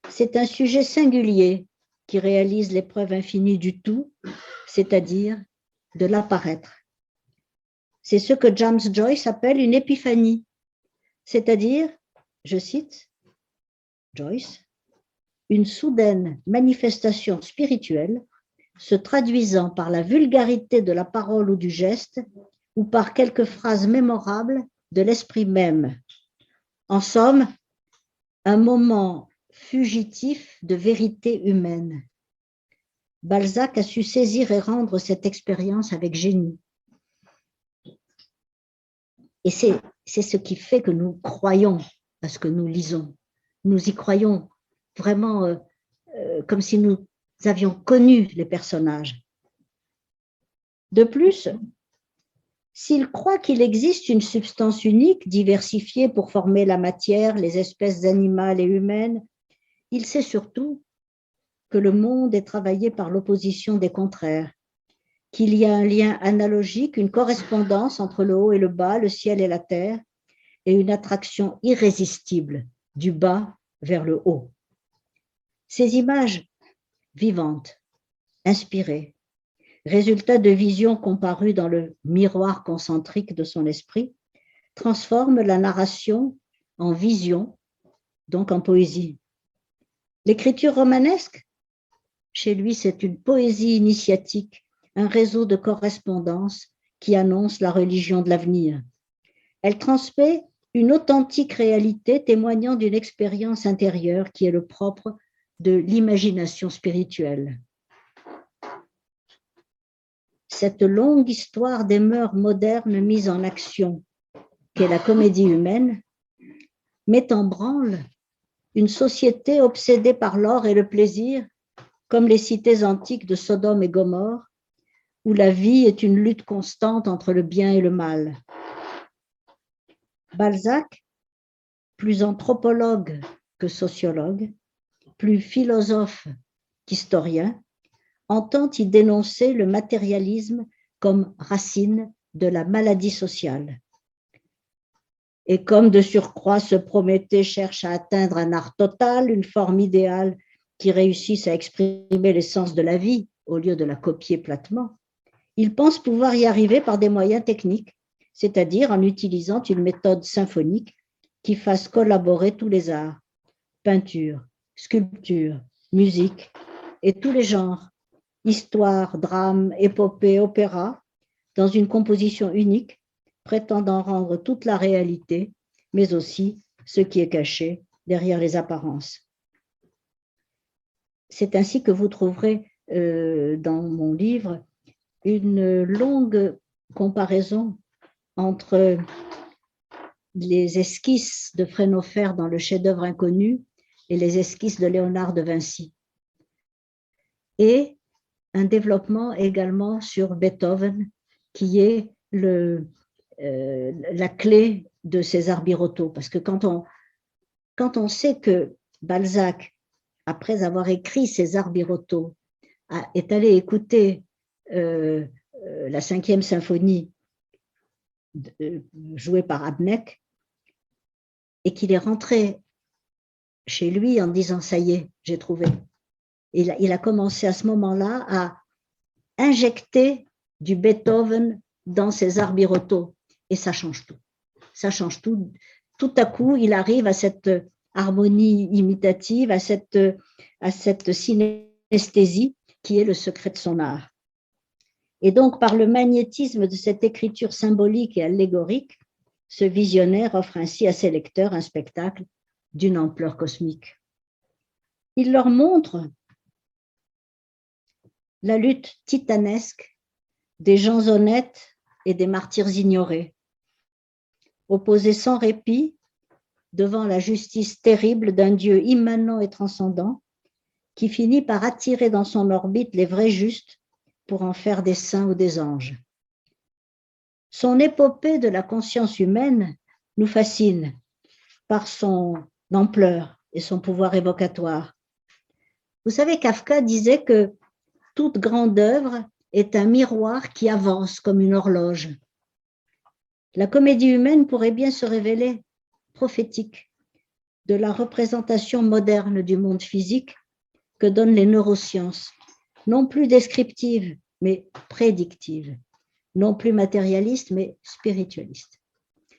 c'est un sujet singulier qui réalise l'épreuve infinie du tout, c'est-à-dire de l'apparaître. C'est ce que James Joyce appelle une épiphanie, c'est-à-dire, je cite Joyce, une soudaine manifestation spirituelle se traduisant par la vulgarité de la parole ou du geste ou par quelques phrases mémorables de l'esprit même. En somme, un moment fugitif de vérité humaine. Balzac a su saisir et rendre cette expérience avec génie. Et c'est ce qui fait que nous croyons à ce que nous lisons. Nous y croyons vraiment comme si nous avions connu les personnages. De plus, S'il croit qu'il existe une substance unique, diversifiée pour former la matière, les espèces animales et humaines, il sait surtout que le monde est travaillé par l'opposition des contraires, qu'il y a un lien analogique, une correspondance entre le haut et le bas, le ciel et la terre, et une attraction irrésistible du bas vers le haut. Ces images vivantes, inspirées, résultat de visions comparues dans le miroir concentrique de son esprit, transforment la narration en vision, donc en poésie. L'écriture romanesque, chez lui, c'est une poésie initiatique, un réseau de correspondance qui annonce la religion de l'avenir. Elle transmet une authentique réalité témoignant d'une expérience intérieure qui est le propre de l'imagination spirituelle. Cette longue histoire des mœurs modernes mises en action, qu'est la comédie humaine, met en branle une société obsédée par l'or et le plaisir, comme les cités antiques de Sodome et Gomorrhe, où la vie est une lutte constante entre le bien et le mal. Balzac, plus anthropologue que sociologue, plus philosophe qu'historien, entend y dénoncer le matérialisme comme racine de la maladie sociale. Et comme de surcroît ce Prométhée cherche à atteindre un art total, une forme idéale qui réussisse à exprimer l'essence de la vie au lieu de la copier platement, il pense pouvoir y arriver par des moyens techniques, c'est-à-dire en utilisant une méthode symphonique qui fasse collaborer tous les arts, peinture, sculpture, musique et tous les genres, histoire, drame, épopée, opéra, dans une composition unique, prétendant rendre toute la réalité, mais aussi ce qui est caché derrière les apparences. C'est ainsi que vous trouverez dans mon livre une longue comparaison entre les esquisses de Fresnofer dans le chef-d'œuvre inconnu et les esquisses de Léonard de Vinci. Et un développement également sur Beethoven, qui est la clé de César Birotteau. Parce que quand on sait que Balzac, après avoir écrit César Birotteau, est allé écouter la 5e symphonie jouée par Abneck, et qu'il est rentré chez lui en disant « ça y est, j'ai trouvé ». Il a commencé à ce moment-là à injecter du Beethoven dans César Birotteau, et ça change tout. Ça change tout. Tout à coup, il arrive à cette harmonie imitative, à cette synesthésie qui est le secret de son art. Et donc, par le magnétisme de cette écriture symbolique et allégorique, ce visionnaire offre ainsi à ses lecteurs un spectacle d'une ampleur cosmique. Il leur montre la lutte titanesque des gens honnêtes et des martyrs ignorés, opposés sans répit devant la justice terrible d'un Dieu immanent et transcendant qui finit par attirer dans son orbite les vrais justes pour en faire des saints ou des anges. Son épopée de la conscience humaine nous fascine par son ampleur et son pouvoir évocatoire. Vous savez, Kafka disait que toute grande œuvre est un miroir qui avance comme une horloge. La comédie humaine pourrait bien se révéler prophétique de la représentation moderne du monde physique que donnent les neurosciences, non plus descriptives, mais prédictives, non plus matérialistes, mais spiritualistes.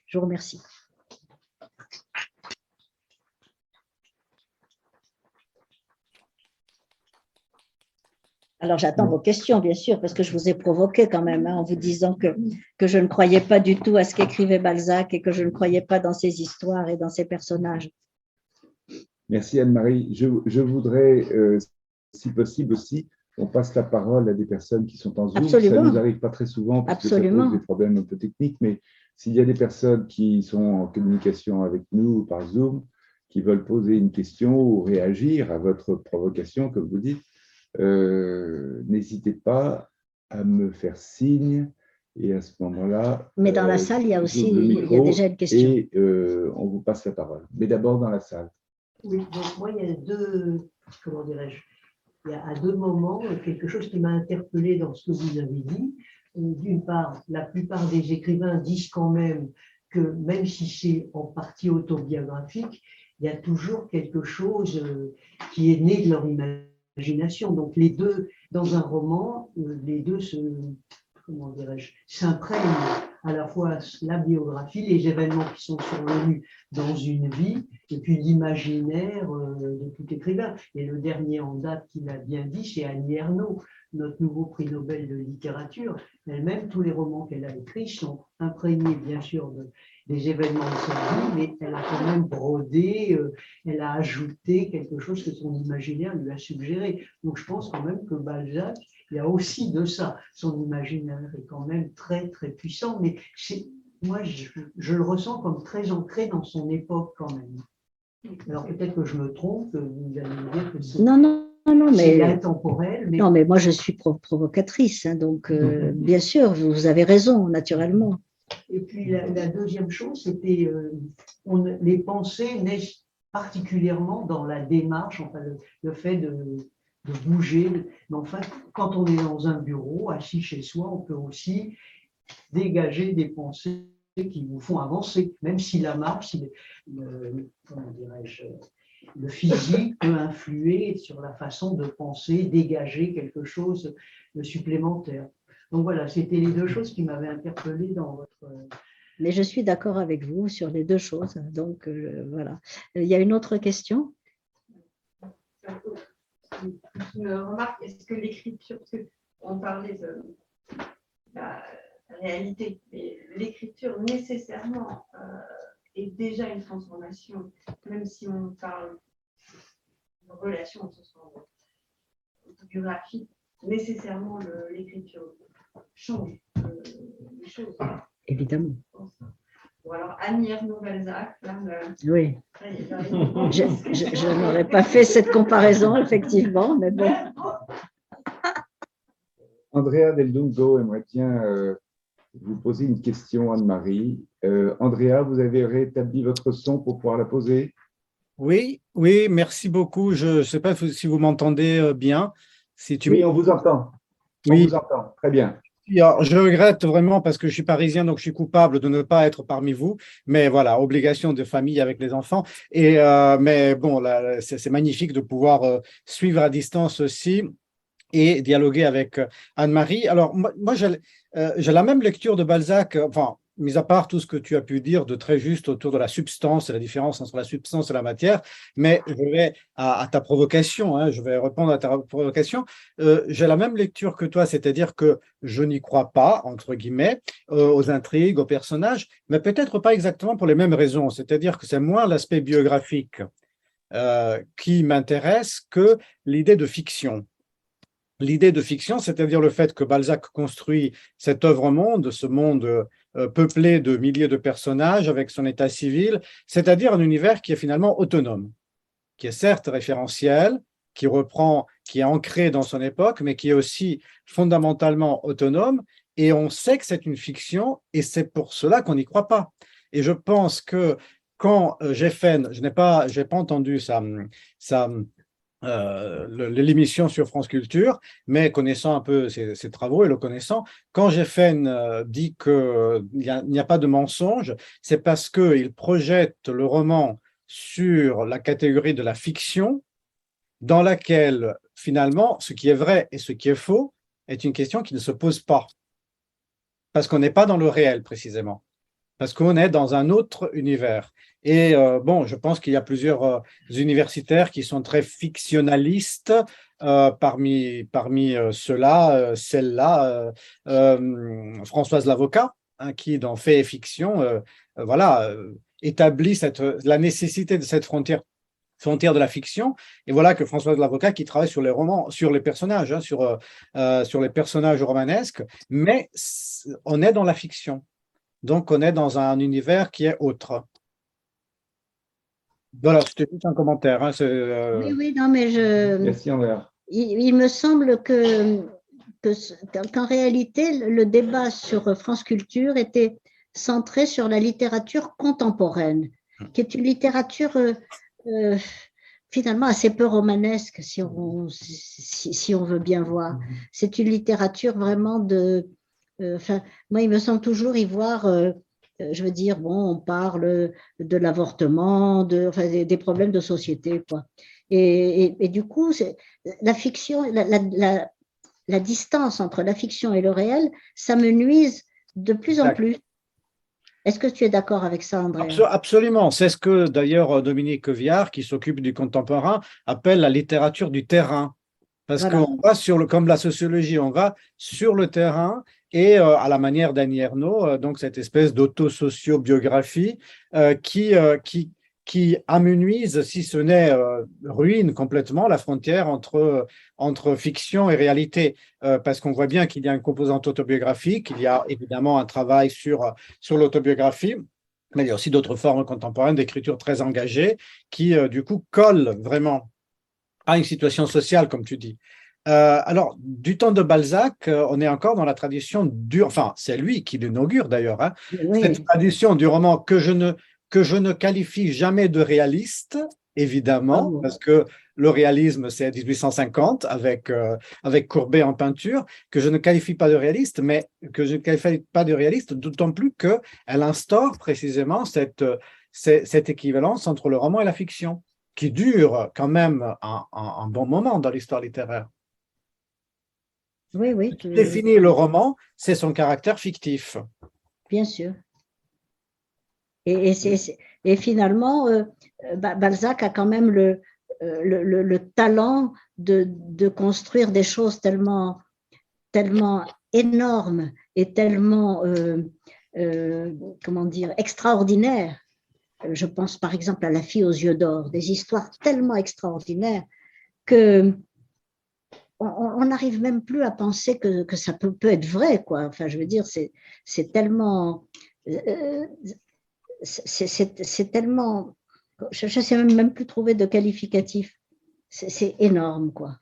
Je vous remercie. Alors, j'attends vos questions, bien sûr, parce que je vous ai provoqué quand même, en vous disant que je ne croyais pas du tout à ce qu'écrivait Balzac et que je ne croyais pas dans ses histoires et dans ses personnages. Merci Anne-Marie. Je voudrais, si possible aussi, on passe la parole à des personnes qui sont en Zoom. Absolument. Ça ne nous arrive pas très souvent parce Absolument. que ça pose des problèmes un peu techniques, mais s'il y a des personnes qui sont en communication avec nous par Zoom, qui veulent poser une question ou réagir à votre provocation, comme vous dites, n'hésitez pas à me faire signe Et à ce moment-là, Mais dans la salle, il y a aussi, j'ouvre le il y a micro déjà une question. et on vous passe la parole. Mais d'abord dans la salle. Oui, donc moi, il y a comment dirais-je, il y a à deux moments quelque chose qui m'a interpellée dans ce que vous avez dit. D'une part, la plupart des écrivains disent quand même que même si c'est en partie autobiographique, il y a toujours quelque chose qui est né de leur imagination. Donc les deux, dans un roman, les deux comment dirais-je, s'imprègnent à la fois la biographie, les événements qui sont survenus dans une vie, et puis l'imaginaire de tout écrivain. Et le dernier en date qui l'a bien dit, c'est Annie Ernaux, notre nouveau prix Nobel de littérature. Elle-même, tous les romans qu'elle a écrits sont imprégnés, bien sûr, des événements de sa vie, mais elle a quand même brodé, elle a ajouté quelque chose que son imaginaire lui a suggéré. Donc je pense quand même que Balzac, il y a aussi de ça. Son imaginaire est quand même très, très puissant, mais moi, je le ressens comme très ancré dans son époque quand même. Alors peut-être que je me trompe, vous allez me dire que c'est mais intemporel. Mais... Non, mais moi, je suis provocatrice, hein, donc bien sûr, vous avez raison, naturellement. Et puis la deuxième chose, c'était les pensées naissent particulièrement dans la démarche, enfin le fait de bouger. Mais enfin, quand on est dans un bureau, assis chez soi, on peut aussi dégager des pensées qui vous font avancer, même si la marche, comment dirais-je, le physique peut influer sur la façon de penser, dégager quelque chose de supplémentaire. Donc voilà, c'était les deux choses qui m'avaient interpellé dans votre... Mais je suis d'accord avec vous sur les deux choses. Donc voilà. Il y a une autre question? Une remarque, est-ce que l'écriture, parce qu'on parlait de la réalité, mais l'écriture nécessairement est déjà une transformation, même si on parle de relation autobiographique, nécessairement l'écriture change les choses. Évidemment. Bon, alors Annie Ernaux Balzac, là, oui. Je n'aurais pas fait cette comparaison, effectivement, mais bon. Andrea Del Dongo aimerait bien vous poser une question, Anne-Marie. Andrea, vous avez rétabli votre son pour pouvoir la poser? Oui, merci beaucoup. Je ne sais pas si vous m'entendez bien. Oui, on vous entend. Oui. On vous entend, très bien. Alors, je regrette vraiment parce que je suis parisien, donc je suis coupable de ne pas être parmi vous. Mais voilà, obligation de famille avec les enfants. Mais bon, c'est magnifique de pouvoir suivre à distance aussi et dialoguer avec Anne-Marie. Alors, moi j'ai la même lecture de Balzac, enfin, mis à part tout ce que tu as pu dire de très juste autour de la substance et la différence entre la substance et la matière, mais je vais à ta provocation, hein, je vais répondre à ta provocation. J'ai la même lecture que toi, c'est-à-dire que je n'y crois pas, entre guillemets, aux intrigues, aux personnages, mais peut-être pas exactement pour les mêmes raisons, c'est-à-dire que c'est moins l'aspect biographique qui m'intéresse que l'idée de fiction. L'idée de fiction, c'est-à-dire le fait que Balzac construit cette œuvre-monde, ce monde peuplé de milliers de personnages avec son état civil, c'est-à-dire un univers qui est finalement autonome, qui est certes référentiel, qui reprend, qui est ancré dans son époque, mais qui est aussi fondamentalement autonome. Et on sait que c'est une fiction, et c'est pour cela qu'on n'y croit pas. Et je pense que quand Géffen, je n'ai pas entendu l'émission sur France Culture, mais connaissant un peu ses travaux et le connaissant, quand Géffen dit qu'il n'y a pas de mensonge, c'est parce qu'il projette le roman sur la catégorie de la fiction, dans laquelle finalement ce qui est vrai et ce qui est faux est une question qui ne se pose pas, parce qu'on n'est pas dans le réel précisément, parce qu'on est dans un autre univers. Et bon, je pense qu'il y a plusieurs universitaires qui sont très fictionnalistes. Parmi ceux-là, celle-là, Françoise Lavocat, hein, qui dans Fait et Fiction, établit la nécessité de cette frontière de la fiction. Et voilà que Françoise Lavocat qui travaille sur les romans, sur les personnages, hein, sur les personnages romanesques, mais on est dans la fiction. Donc, on est dans un univers qui est autre. Voilà, c'était juste un commentaire. Hein, Oui, non, mais Merci, Andrea. Il me semble que qu'en réalité, le débat sur France Culture était centré sur la littérature contemporaine, qui est une littérature finalement assez peu romanesque, si on veut bien voir. C'est une littérature vraiment moi, il me semble toujours y voir, je veux dire, bon, on parle de l'avortement, des problèmes de société, quoi. Et du coup, la fiction, la distance entre la fiction et le réel, ça me nuise de plus en plus. Est-ce que tu es d'accord avec ça, André? Absolument. C'est ce que d'ailleurs Dominique Viard, qui s'occupe du contemporain, appelle la littérature du terrain. Parce Voilà. qu'on va comme la sociologie, on va sur le terrain et à la manière d'Annie Ernaux, donc cette espèce d'auto-socio-biographie qui amenuise, si ce n'est ruine complètement la frontière entre fiction et réalité. Parce qu'on voit bien qu'il y a une composante autobiographique, il y a évidemment un travail sur l'autobiographie, mais il y a aussi d'autres formes contemporaines d'écriture très engagées qui, du coup, collent vraiment à une situation sociale, comme tu dis. Alors, du temps de Balzac, on est encore dans la tradition enfin, c'est lui qui l'inaugure d'ailleurs, hein, Oui. cette tradition du roman que je ne qualifie jamais de réaliste, évidemment, parce que le réalisme, c'est 1850 avec Courbet en peinture, que je ne qualifie pas de réaliste, mais que je ne qualifie pas de réaliste, d'autant plus qu'elle instaure précisément cette équivalence entre le roman et la fiction, qui dure quand même un bon moment dans l'histoire littéraire. Oui, oui. Ce qui définit le roman, c'est son caractère fictif. Bien sûr. Et finalement, Balzac a quand même le talent de construire des choses tellement énormes et tellement, comment dire, extraordinaires. Je pense par exemple à La fille aux yeux d'or, des histoires tellement extraordinaires que on n'arrive même plus à penser que ça peut être vrai, quoi. Enfin, je veux dire, c'est tellement, c'est tellement, je ne sais même plus trouver de qualificatif. C'est énorme, quoi.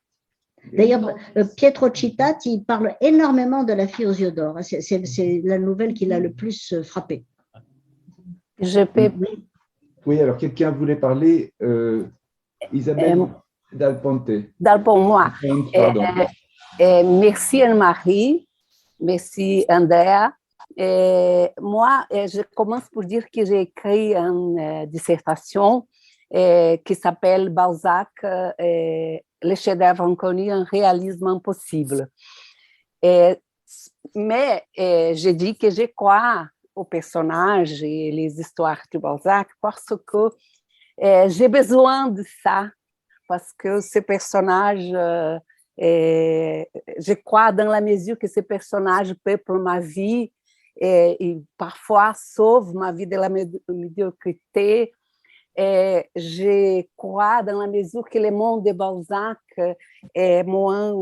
D'ailleurs, Pietro Città, il parle énormément de La fille aux yeux d'or. C'est la nouvelle qui l'a le plus frappé. Je peux. Oui, alors quelqu'un voulait parler, Isabelle Dal Ponte. Pour moi. Pardon. Merci Anne-Marie, merci Andrea. Moi, je commence pour dire que j'ai écrit une dissertation qui s'appelle Balzac, le chef-d'œuvre inconnu, un réalisme impossible. Mais je dis que je crois aux personnages et les histoires de Balzac parce que j'ai besoin de ça, parce que ces personnages, je crois dans la mesure que ces personnages peuplent ma vie et parfois sauvent ma vie de la médiocrité. Je crois dans la mesure que le monde de Balzac est moins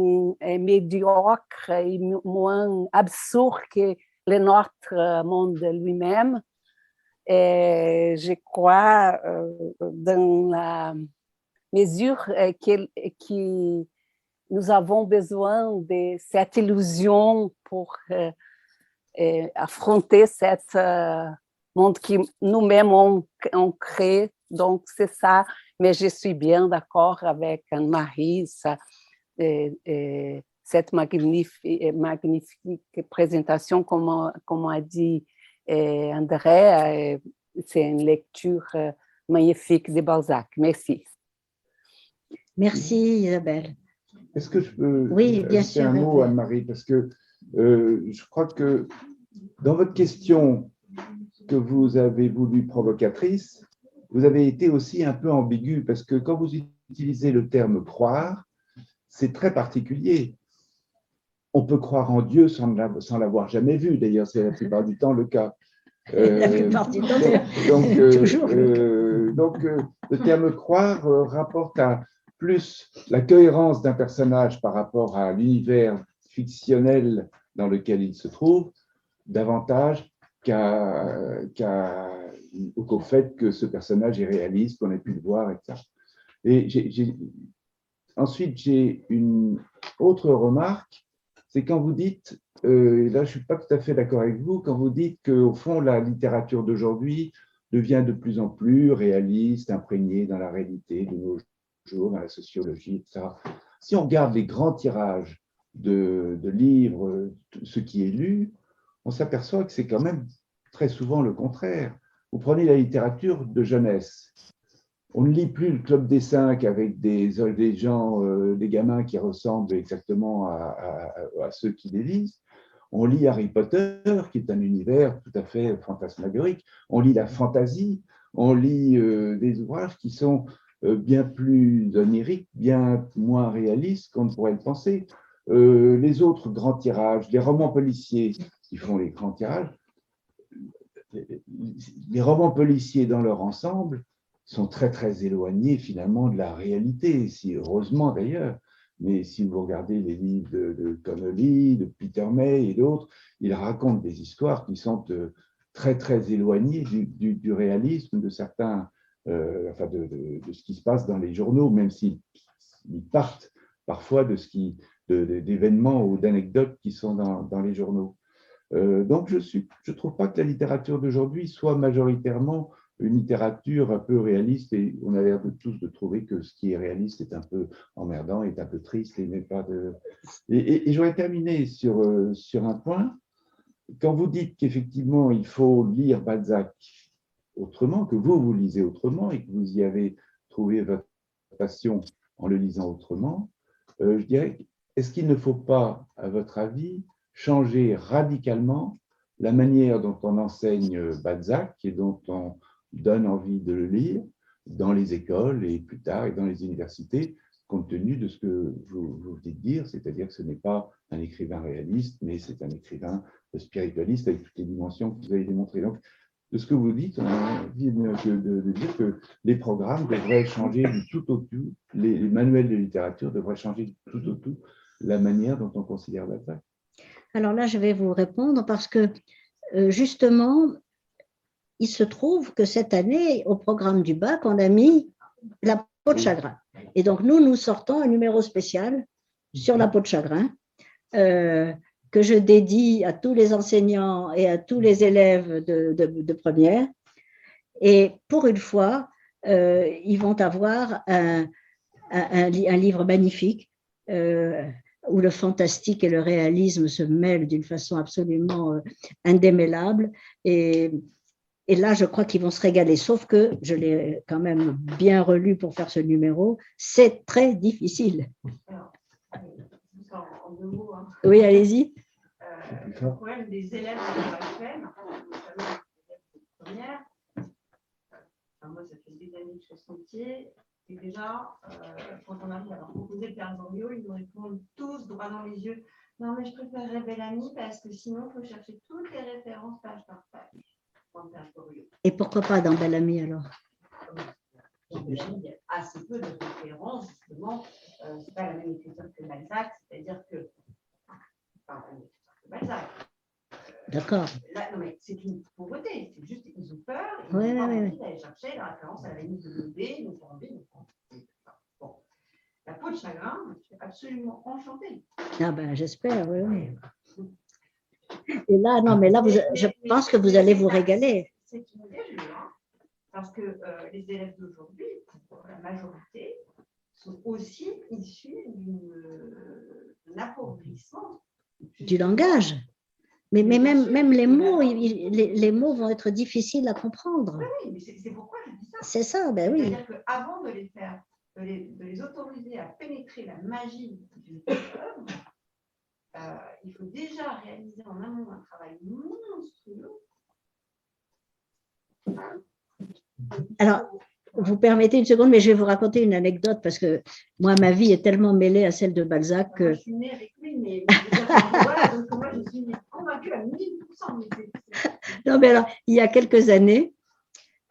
médiocre et moins absurde que le notre monde lui-même. Je crois dans la mesure que nous avons besoin de cette illusion pour affronter ce monde que nous-mêmes on crée. Donc, c'est ça. Mais je suis bien d'accord avec Anne-Marie, cette magnifique présentation, comme a dit André. C'est une lecture magnifique de Balzac. Merci. Merci Isabelle. Est-ce que je peux bien sûr, un mot, Anne-Marie, parce que je crois que dans votre question que vous avez voulu provocatrice, vous avez été aussi un peu ambigu, parce que quand vous utilisez le terme croire, c'est très particulier. On peut croire en Dieu sans l'avoir jamais vu, d'ailleurs, c'est la plupart du temps le cas. La plupart du temps, toujours. Donc, le terme croire rapporte à plus la cohérence d'un personnage par rapport à l'univers fictionnel dans lequel il se trouve, davantage qu'au fait que ce personnage est réaliste, qu'on ait pu le voir, etc. Et ensuite, j'ai une autre remarque, c'est quand vous dites, et là je ne suis pas tout à fait d'accord avec vous, quand vous dites qu'au fond, la littérature d'aujourd'hui devient de plus en plus réaliste, imprégnée dans la réalité de nos jours, dans la sociologie, etc. Si on regarde les grands tirages de livres, ce qui est lu, on s'aperçoit que c'est quand même très souvent le contraire. Vous prenez la littérature de jeunesse. On ne lit plus le Club des Cinq avec des gens, des gamins qui ressemblent exactement à ceux qui les lisent. On lit Harry Potter, qui est un univers tout à fait fantasmagorique. On lit la fantasy. On lit des ouvrages qui sont bien plus oniriques, bien moins réalistes qu'on ne pourrait le penser. Les autres grands tirages, les romans policiers qui font les grands tirages, les romans policiers dans leur ensemble sont très, très éloignés finalement de la réalité, si heureusement d'ailleurs. Mais si vous regardez les livres de Connolly, de Peter May et d'autres, ils racontent des histoires qui sont très, très éloignées du réalisme de certains, enfin de ce qui se passe dans les journaux, même s'ils partent parfois d'événements ou d'anecdotes qui sont dans les journaux. Donc, je ne trouve pas que la littérature d'aujourd'hui soit majoritairement une littérature un peu réaliste, et on a l'air de tous de trouver que ce qui est réaliste est un peu emmerdant, est un peu triste, et n'est pas de… Et j'aurais terminé sur un point. Quand vous dites qu'effectivement, il faut lire Balzac autrement, que vous lisez autrement, et que vous y avez trouvé votre passion en le lisant autrement, je dirais, est-ce qu'il ne faut pas, à votre avis, changer radicalement la manière dont on enseigne Balzac et dont on donne envie de le lire dans les écoles et plus tard et dans les universités, compte tenu de ce que vous venez de dire, c'est-à-dire que ce n'est pas un écrivain réaliste, mais c'est un écrivain spiritualiste avec toutes les dimensions que vous avez démontrées. Donc, de ce que vous dites, on a envie de dire que les programmes devraient changer du tout au tout, les manuels de littérature devraient changer du tout au tout la manière dont on considère Balzac. Alors là, je vais vous répondre parce que justement, il se trouve que cette année, au programme du bac, on a mis la peau de chagrin. Et donc, nous sortons un numéro spécial sur la peau de chagrin que je dédie à tous les enseignants et à tous les élèves de première. Et pour une fois, ils vont avoir un livre magnifique où le fantastique et le réalisme se mêlent d'une façon absolument indémêlable. Et là, je crois qu'ils vont se régaler, sauf que je l'ai quand même bien relu pour faire ce numéro. C'est très difficile. Alors, en 2 mots, hein. Oui, allez-y. Le problème des élèves de l'EFM, notamment les élèves de première, moi, ça fait des années que je fais ce métier, et déjà, quand on arrive à leur proposer le Père Goriot, ils nous répondent tous droit dans les yeux. Non, mais je préférerais Bellamy parce que sinon, il faut chercher toutes les références page par page. Et pourquoi pas dans Bellamy alors? Dans Bellamy, il y a assez peu de références, justement. Ce n'est pas la même écriture que Balzac, c'est-à-dire que. Enfin, la même écriture que Balzac. D'accord. Là, non, mais c'est une pauvreté, c'est juste qu'ils ont peur, ils n'ont pas envie d'aller chercher la référence à la limite de l'EB, donc envie. Bon. La peau de chagrin, je suis absolument enchantée. Ah ben, j'espère, oui. Et là, non, mais là, je pense que vous allez vous régaler. C'est une idée, hein, parce que les élèves d'aujourd'hui, pour la majorité, sont aussi issus d'un appauvrissement du langage. Mais même les mots, les mots vont être difficiles à comprendre. Oui, mais c'est pourquoi je dis ça. C'est ça, ben oui. C'est-à-dire qu'avant de les faire, de les autoriser à pénétrer la magie d'une œuvre, il faut déjà réaliser en amont un travail monstrueux. Alors, vous permettez une seconde, mais je vais vous raconter une anecdote parce que moi, ma vie est tellement mêlée à celle de Balzac que… Moi, je suis née avec lui, mais voilà, donc moi, je suis convaincue à 1000%. Non, mais alors, il y a quelques années,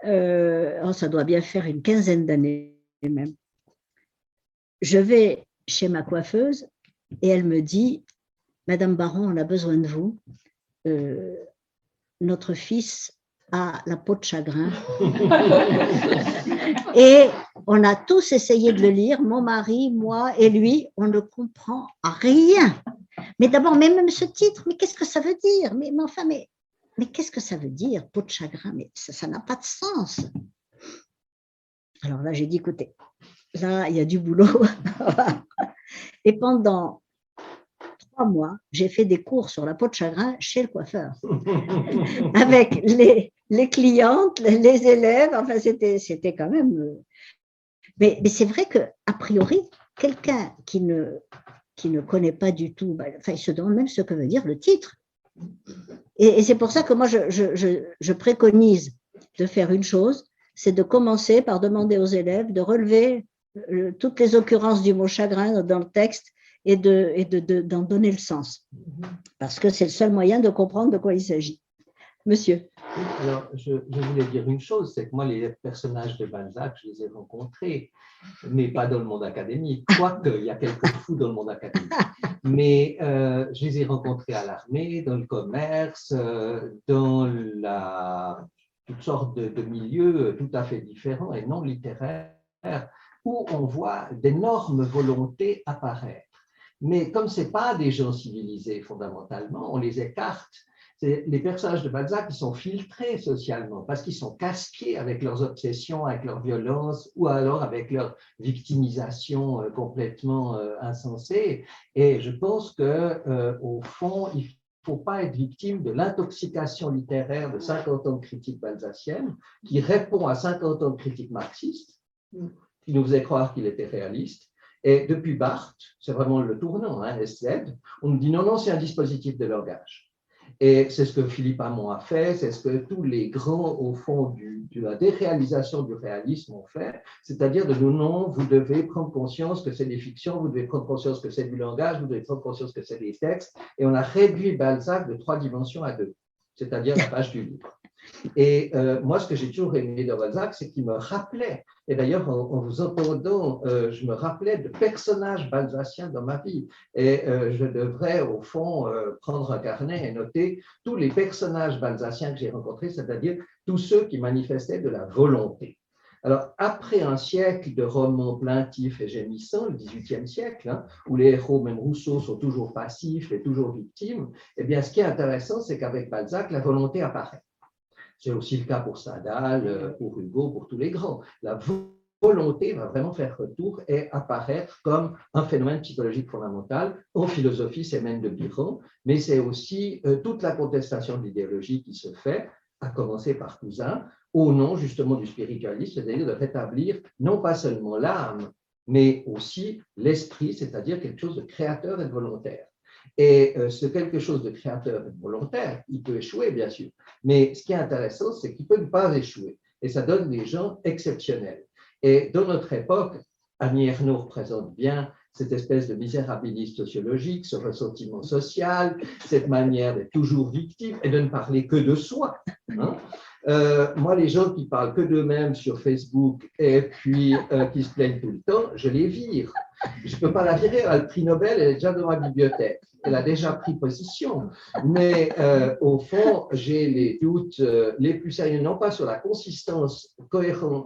ça doit bien faire une quinzaine d'années même, je vais chez ma coiffeuse et elle me dit « Madame Baron, on a besoin de vous. Notre fils a la peau de chagrin. » Et on a tous essayé de le lire, mon mari, moi et lui, on ne comprend rien. Mais d'abord, même ce titre, mais qu'est-ce que ça veut dire? Mais enfin, mais qu'est-ce que ça veut dire, peau de chagrin? Mais ça n'a pas de sens. Alors là, j'ai dit, écoutez, là, il y a du boulot. Et pendant 3 mois, j'ai fait des cours sur la peau de chagrin chez le coiffeur, avec les clientes, les élèves. Enfin, c'était quand même. Mais c'est vrai qu'à priori, quelqu'un qui ne connaît pas du tout, enfin, il se demande même ce que veut dire le titre. Et c'est pour ça que moi, je préconise de faire une chose, c'est de commencer par demander aux élèves de relever toutes les occurrences du mot chagrin dans le texte et d'en donner le sens. Parce que c'est le seul moyen de comprendre de quoi il s'agit. Monsieur. Alors, je voulais dire une chose, c'est que moi, les personnages de Balzac, je les ai rencontrés, mais pas dans le monde académique, quoique il y a quelques fous dans le monde académique. Mais je les ai rencontrés à l'armée, dans le commerce, dans toutes sortes de milieux tout à fait différents et non littéraires, où on voit d'énormes volontés apparaître. Mais comme ce n'est pas des gens civilisés fondamentalement, on les écarte. Les personnages de Balzac qui sont filtrés socialement parce qu'ils sont casqués avec leurs obsessions, avec leur violence ou alors avec leur victimisation complètement insensée. Et je pense qu'au fond, il ne faut pas être victime de l'intoxication littéraire de 50 ans de critique balzacienne qui répond à 50 ans de critique marxiste, qui nous faisait croire qu'il était réaliste. Et depuis Barthes, c'est vraiment le tournant, SZ, on nous dit non, c'est un dispositif de langage. Et c'est ce que Philippe Hamon a fait, c'est ce que tous les grands, au fond, de la déréalisation du réalisme ont fait, c'est-à-dire de nous, non, vous devez prendre conscience que c'est des fictions, vous devez prendre conscience que c'est du langage, vous devez prendre conscience que c'est des textes, et on a réduit Balzac de 3 dimensions à 2, c'est-à-dire la page du livre. Et moi, ce que j'ai toujours aimé de Balzac, c'est qu'il me rappelait, et d'ailleurs en vous entendant, je me rappelais de personnages balzaciens dans ma vie. Et je devrais au fond prendre un carnet et noter tous les personnages balzaciens que j'ai rencontrés, c'est-à-dire tous ceux qui manifestaient de la volonté. Alors, après un siècle de romans plaintifs et gémissants, le XVIIIe siècle, où les héros, même Rousseau, sont toujours passifs et toujours victimes, eh bien, ce qui est intéressant, c'est qu'avec Balzac, la volonté apparaît. C'est aussi le cas pour Stendhal, pour Hugo, pour tous les grands. La volonté va vraiment faire retour et apparaître comme un phénomène psychologique fondamental. En philosophie, c'est même de Biron, mais c'est aussi toute la contestation de l'idéologie qui se fait, à commencer par Cousin, au nom justement du spiritualisme, c'est-à-dire de rétablir non pas seulement l'âme, mais aussi l'esprit, c'est-à-dire quelque chose de créateur et de volontaire. Et ce quelque chose de créateur et de volontaire, il peut échouer, bien sûr. Mais ce qui est intéressant, c'est qu'il peut ne pas échouer. Et ça donne des gens exceptionnels. Et dans notre époque, Annie Ernaux représente bien cette espèce de misérabilisme sociologique, ce ressentiment social, cette manière d'être toujours victime et de ne parler que de soi. Moi, les gens qui parlent que d'eux-mêmes sur Facebook et puis qui se plaignent tout le temps, je les vire. Je ne peux pas la virer, elle a le prix Nobel, elle est déjà dans ma bibliothèque. Elle a déjà pris position. Mais au fond, j'ai les doutes les plus sérieux, non pas sur la consistance,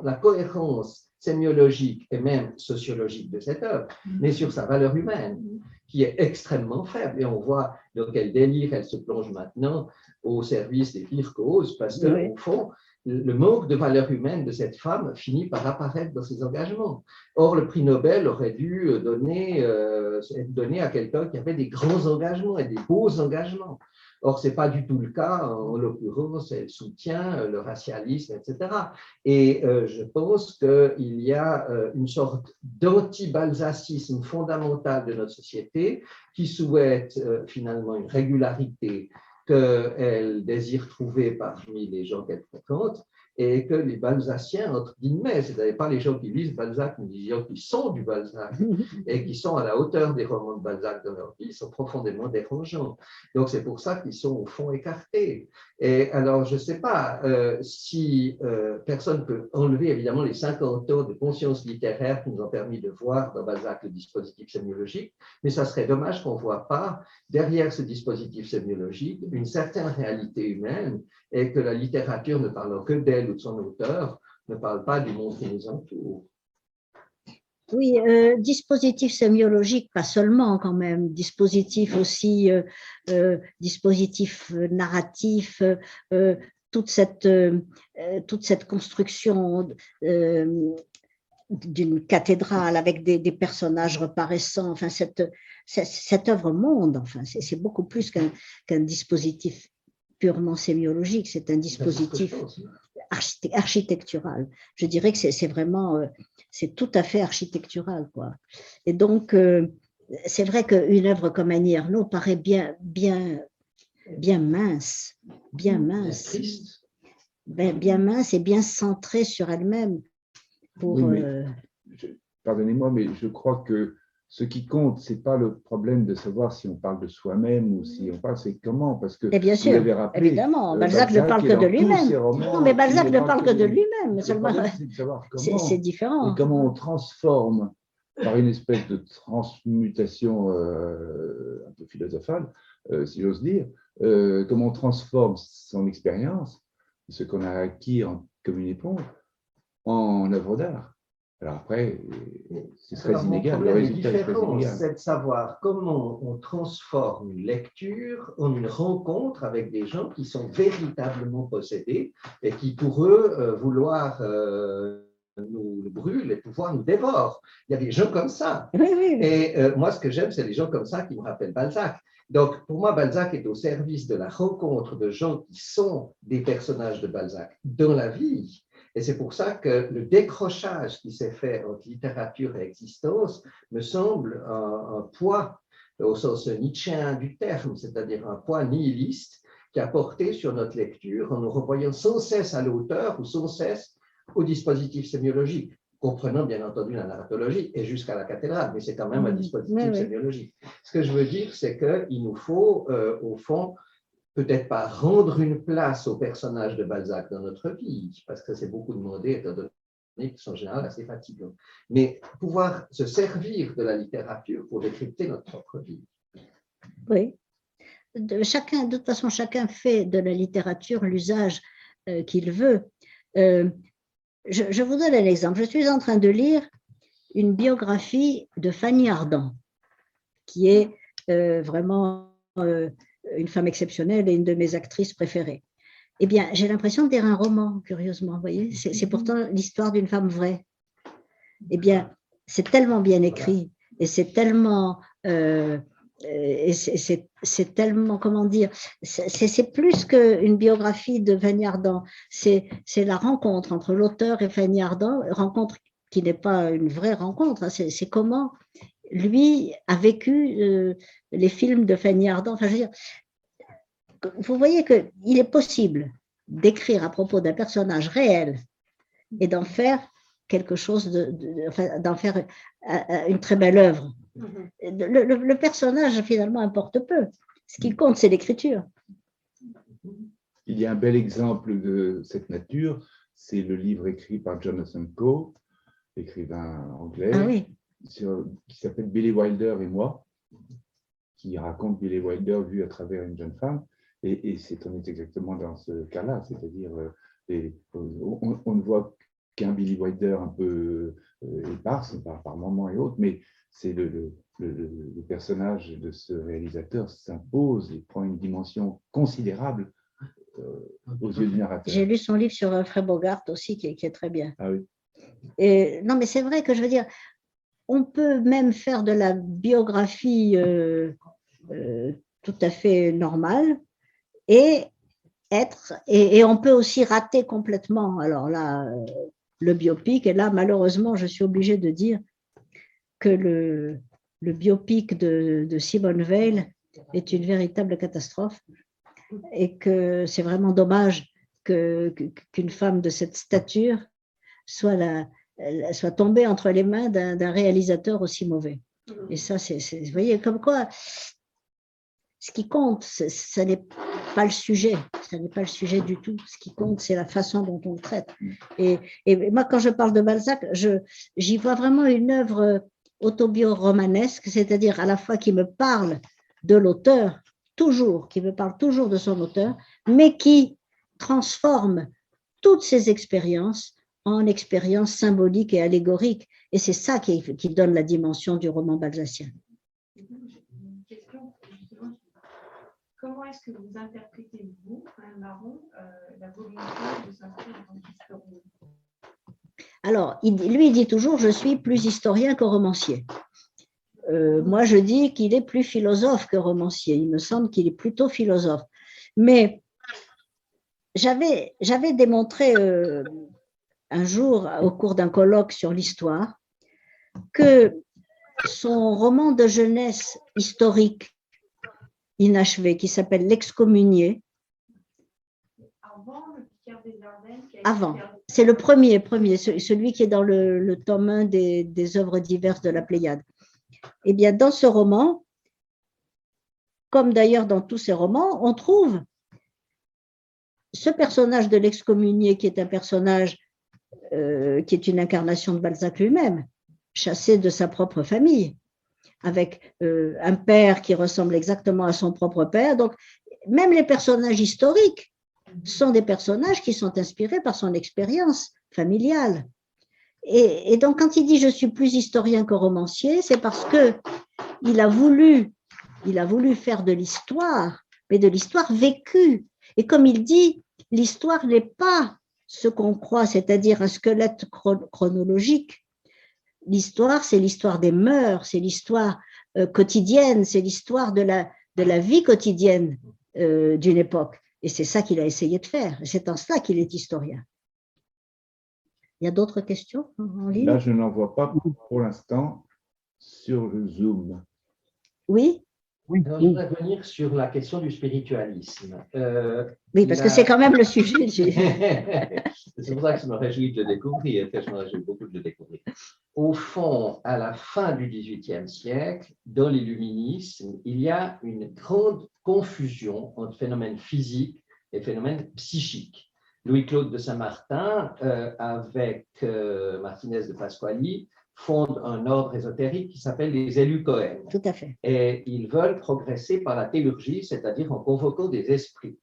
la cohérence sémiologique et même sociologique de cette œuvre, mais sur sa valeur humaine, qui est extrêmement faible. Et on voit dans quel délire elle se plonge maintenant au service des pires causes, parce qu'au fond, le manque de valeur humaine de cette femme finit par apparaître dans ses engagements. Or, le prix Nobel aurait dû être donné à quelqu'un qui avait des grands engagements et des beaux engagements. Or, ce n'est pas du tout le cas, en l'occurrence, elle soutient le racialisme, etc. Et je pense qu'il y a une sorte d'anti-balzacisme fondamental de notre société qui souhaite finalement une régularité qu'elle désire trouver parmi les gens qu'elle fréquente, et que les balzaciens, entre guillemets, c'est-à-dire pas les gens qui lisent Balzac, mais les gens qui sont du Balzac et qui sont à la hauteur des romans de Balzac dans leur vie, sont profondément dérangeants. Donc c'est pour ça qu'ils sont au fond écartés. Et alors je ne sais pas si personne peut enlever évidemment les 50 ans de conscience littéraire qui nous ont permis de voir dans Balzac le dispositif sémiologique, mais ça serait dommage qu'on ne voit pas derrière ce dispositif sémiologique une certaine réalité humaine et que la littérature, ne parlant que d'elle ou de son auteur, ne parle pas du monde qui nous entoure. Oui, dispositif sémiologique, pas seulement quand même, dispositif aussi, dispositif narratif, toute cette construction d'une cathédrale avec des personnages reparaissants, enfin cette œuvre monde, enfin c'est beaucoup plus qu'un dispositif purement sémiologique, c'est un dispositif architectural. Je dirais que c'est vraiment, c'est tout à fait architectural, quoi. Et donc, c'est vrai qu'une œuvre comme Annie Ernaux paraît bien mince, bien mince, bien mince et bien centrée sur elle-même. Oui, pardonnez-moi, mais je crois que ce qui compte, ce n'est pas le problème de savoir si on parle de soi-même ou si on parle, c'est comment, parce que et bien sûr, vous l'avez rappelé, évidemment, Balzac ne parle que de lui-même. Non, mais Balzac ne parle que de lui-même, seulement c'est de savoir comment, c'est différent. et comment on transforme par une espèce de transmutation un peu philosophale, si j'ose dire, comment on transforme son expérience, ce qu'on a acquis comme une éponge, en œuvre d'art. Alors après, c'est très inégal. Le résultat est très inégal. C'est de savoir comment on transforme une lecture en une rencontre avec des gens qui sont véritablement possédés et qui, pour eux, vouloir nous brûlent et pouvoir nous dévorent. Il y a des gens comme ça. Oui. Et moi, ce que j'aime, c'est les gens comme ça qui me rappellent Balzac. Donc, pour moi, Balzac est au service de la rencontre de gens qui sont des personnages de Balzac dans la vie. Et c'est pour ça que le décrochage qui s'est fait entre littérature et existence me semble un poids au sens nietzschéen du terme, c'est-à-dire un poids nihiliste qui a porté sur notre lecture en nous revoyant sans cesse à l'auteur ou sans cesse au dispositif sémiologique, comprenant bien entendu la narratologie et jusqu'à la cathédrale, mais c'est quand même un dispositif sémiologique. Ce que je veux dire, c'est qu'il nous faut, au fond, peut-être pas rendre une place au personnage de Balzac dans notre vie, parce que c'est beaucoup demandé, étant donné qu'ils sont en général assez fatigants, mais pouvoir se servir de la littérature pour décrypter notre propre vie. Oui. De toute façon, chacun fait de la littérature l'usage qu'il veut. Je vous donne un exemple. Je suis en train de lire une biographie de Fanny Ardant, qui est vraiment une femme exceptionnelle et une de mes actrices préférées. Eh bien, j'ai l'impression de lire un roman, curieusement, vous voyez. C'est pourtant l'histoire d'une femme vraie. Eh bien, c'est tellement bien écrit et c'est tellement, comment dire, c'est plus qu'une biographie de Fanny Ardant. C'est la rencontre entre l'auteur et Fanny Ardant, rencontre qui n'est pas une vraie rencontre. Hein, c'est comment lui a vécu les films de Fanny Ardant. Enfin, je veux dire, vous voyez qu'il est possible d'écrire à propos d'un personnage réel et d'en faire quelque chose, d'en faire une très belle œuvre. Le personnage, finalement, importe peu. Ce qui compte, c'est l'écriture. Il y a un bel exemple de cette nature, c'est le livre écrit par Jonathan Coe, écrivain anglais, qui s'appelle Billy Wilder et moi, qui raconte Billy Wilder vu à travers une jeune femme. Et on est exactement dans ce cas-là, c'est-à-dire on ne voit qu'un Billy Wilder un peu éparse par moments et autres, mais c'est le personnage de ce réalisateur s'impose et prend une dimension considérable aux yeux du narrateur. J'ai lu son livre sur Humphrey Bogart aussi, qui est très bien. Ah oui. Et, non, mais c'est vrai que je veux dire, on peut même faire de la biographie tout à fait normale et on peut aussi rater complètement. Alors là, le biopic, et là, malheureusement, je suis obligée de dire que le biopic de Simone Weil est une véritable catastrophe et que c'est vraiment dommage qu'une femme de cette stature soit tombée entre les mains d'un réalisateur aussi mauvais. Et ça, vous voyez, comme quoi, ce qui compte, ce n'est pas le sujet, ce n'est pas le sujet du tout. Ce qui compte, c'est la façon dont on le traite. Et moi, quand je parle de Balzac, j'y vois vraiment une œuvre autobioromanesque, c'est-à-dire à la fois qui me parle de l'auteur, qui me parle toujours de son auteur, mais qui transforme toutes ses expériences en expérience symbolique et allégorique. Et c'est ça qui donne la dimension du roman balzacien. Une question, justement, comment est-ce que vous interprétez, vous, Alain Baron, la volonté de s'inscrire en tant qu'historien? Alors, lui, il dit toujours, je suis plus historien que romancier. Moi, je dis qu'il est plus philosophe que romancier. Il me semble qu'il est plutôt philosophe. Mais j'avais démontré un jour, au cours d'un colloque sur l'histoire, que son roman de jeunesse historique inachevé, qui s'appelle L'excommunié, avant, c'est le premier, celui qui est dans le tome 1 des œuvres diverses de la Pléiade. Eh bien, dans ce roman, comme d'ailleurs dans tous ces romans, on trouve ce personnage de l'excommunié qui est un personnage qui est une incarnation de Balzac lui-même, chassé de sa propre famille, avec un père qui ressemble exactement à son propre père. Donc, même les personnages historiques sont des personnages qui sont inspirés par son expérience familiale. Et donc, quand il dit « je suis plus historien que romancier », c'est parce qu'il a voulu faire de l'histoire, mais de l'histoire vécue. Et comme il dit, l'histoire n'est pas ce qu'on croit, c'est-à-dire un squelette chronologique. L'histoire, c'est l'histoire des mœurs, c'est l'histoire quotidienne, c'est l'histoire de la vie quotidienne d'une époque. Et c'est ça qu'il a essayé de faire. C'est en cela qu'il est historien. Il y a d'autres questions en ligne? Là, je n'en vois pas pour l'instant sur le Zoom. Oui? Alors, je voudrais revenir sur la question du spiritualisme. Oui, parce que c'est quand même le sujet. C'est pour ça que je me réjouis de le découvrir. Je me réjouis beaucoup de le découvrir. Au fond, à la fin du XVIIIe siècle, dans l'illuminisme, il y a une grande confusion entre phénomènes physiques et phénomènes psychiques. Louis-Claude de Saint-Martin, avec Martinez de Pasquali, fonde un ordre ésotérique qui s'appelle les élus Cohen. Tout à fait. Et ils veulent progresser par la théurgie, c'est-à-dire en convoquant des esprits.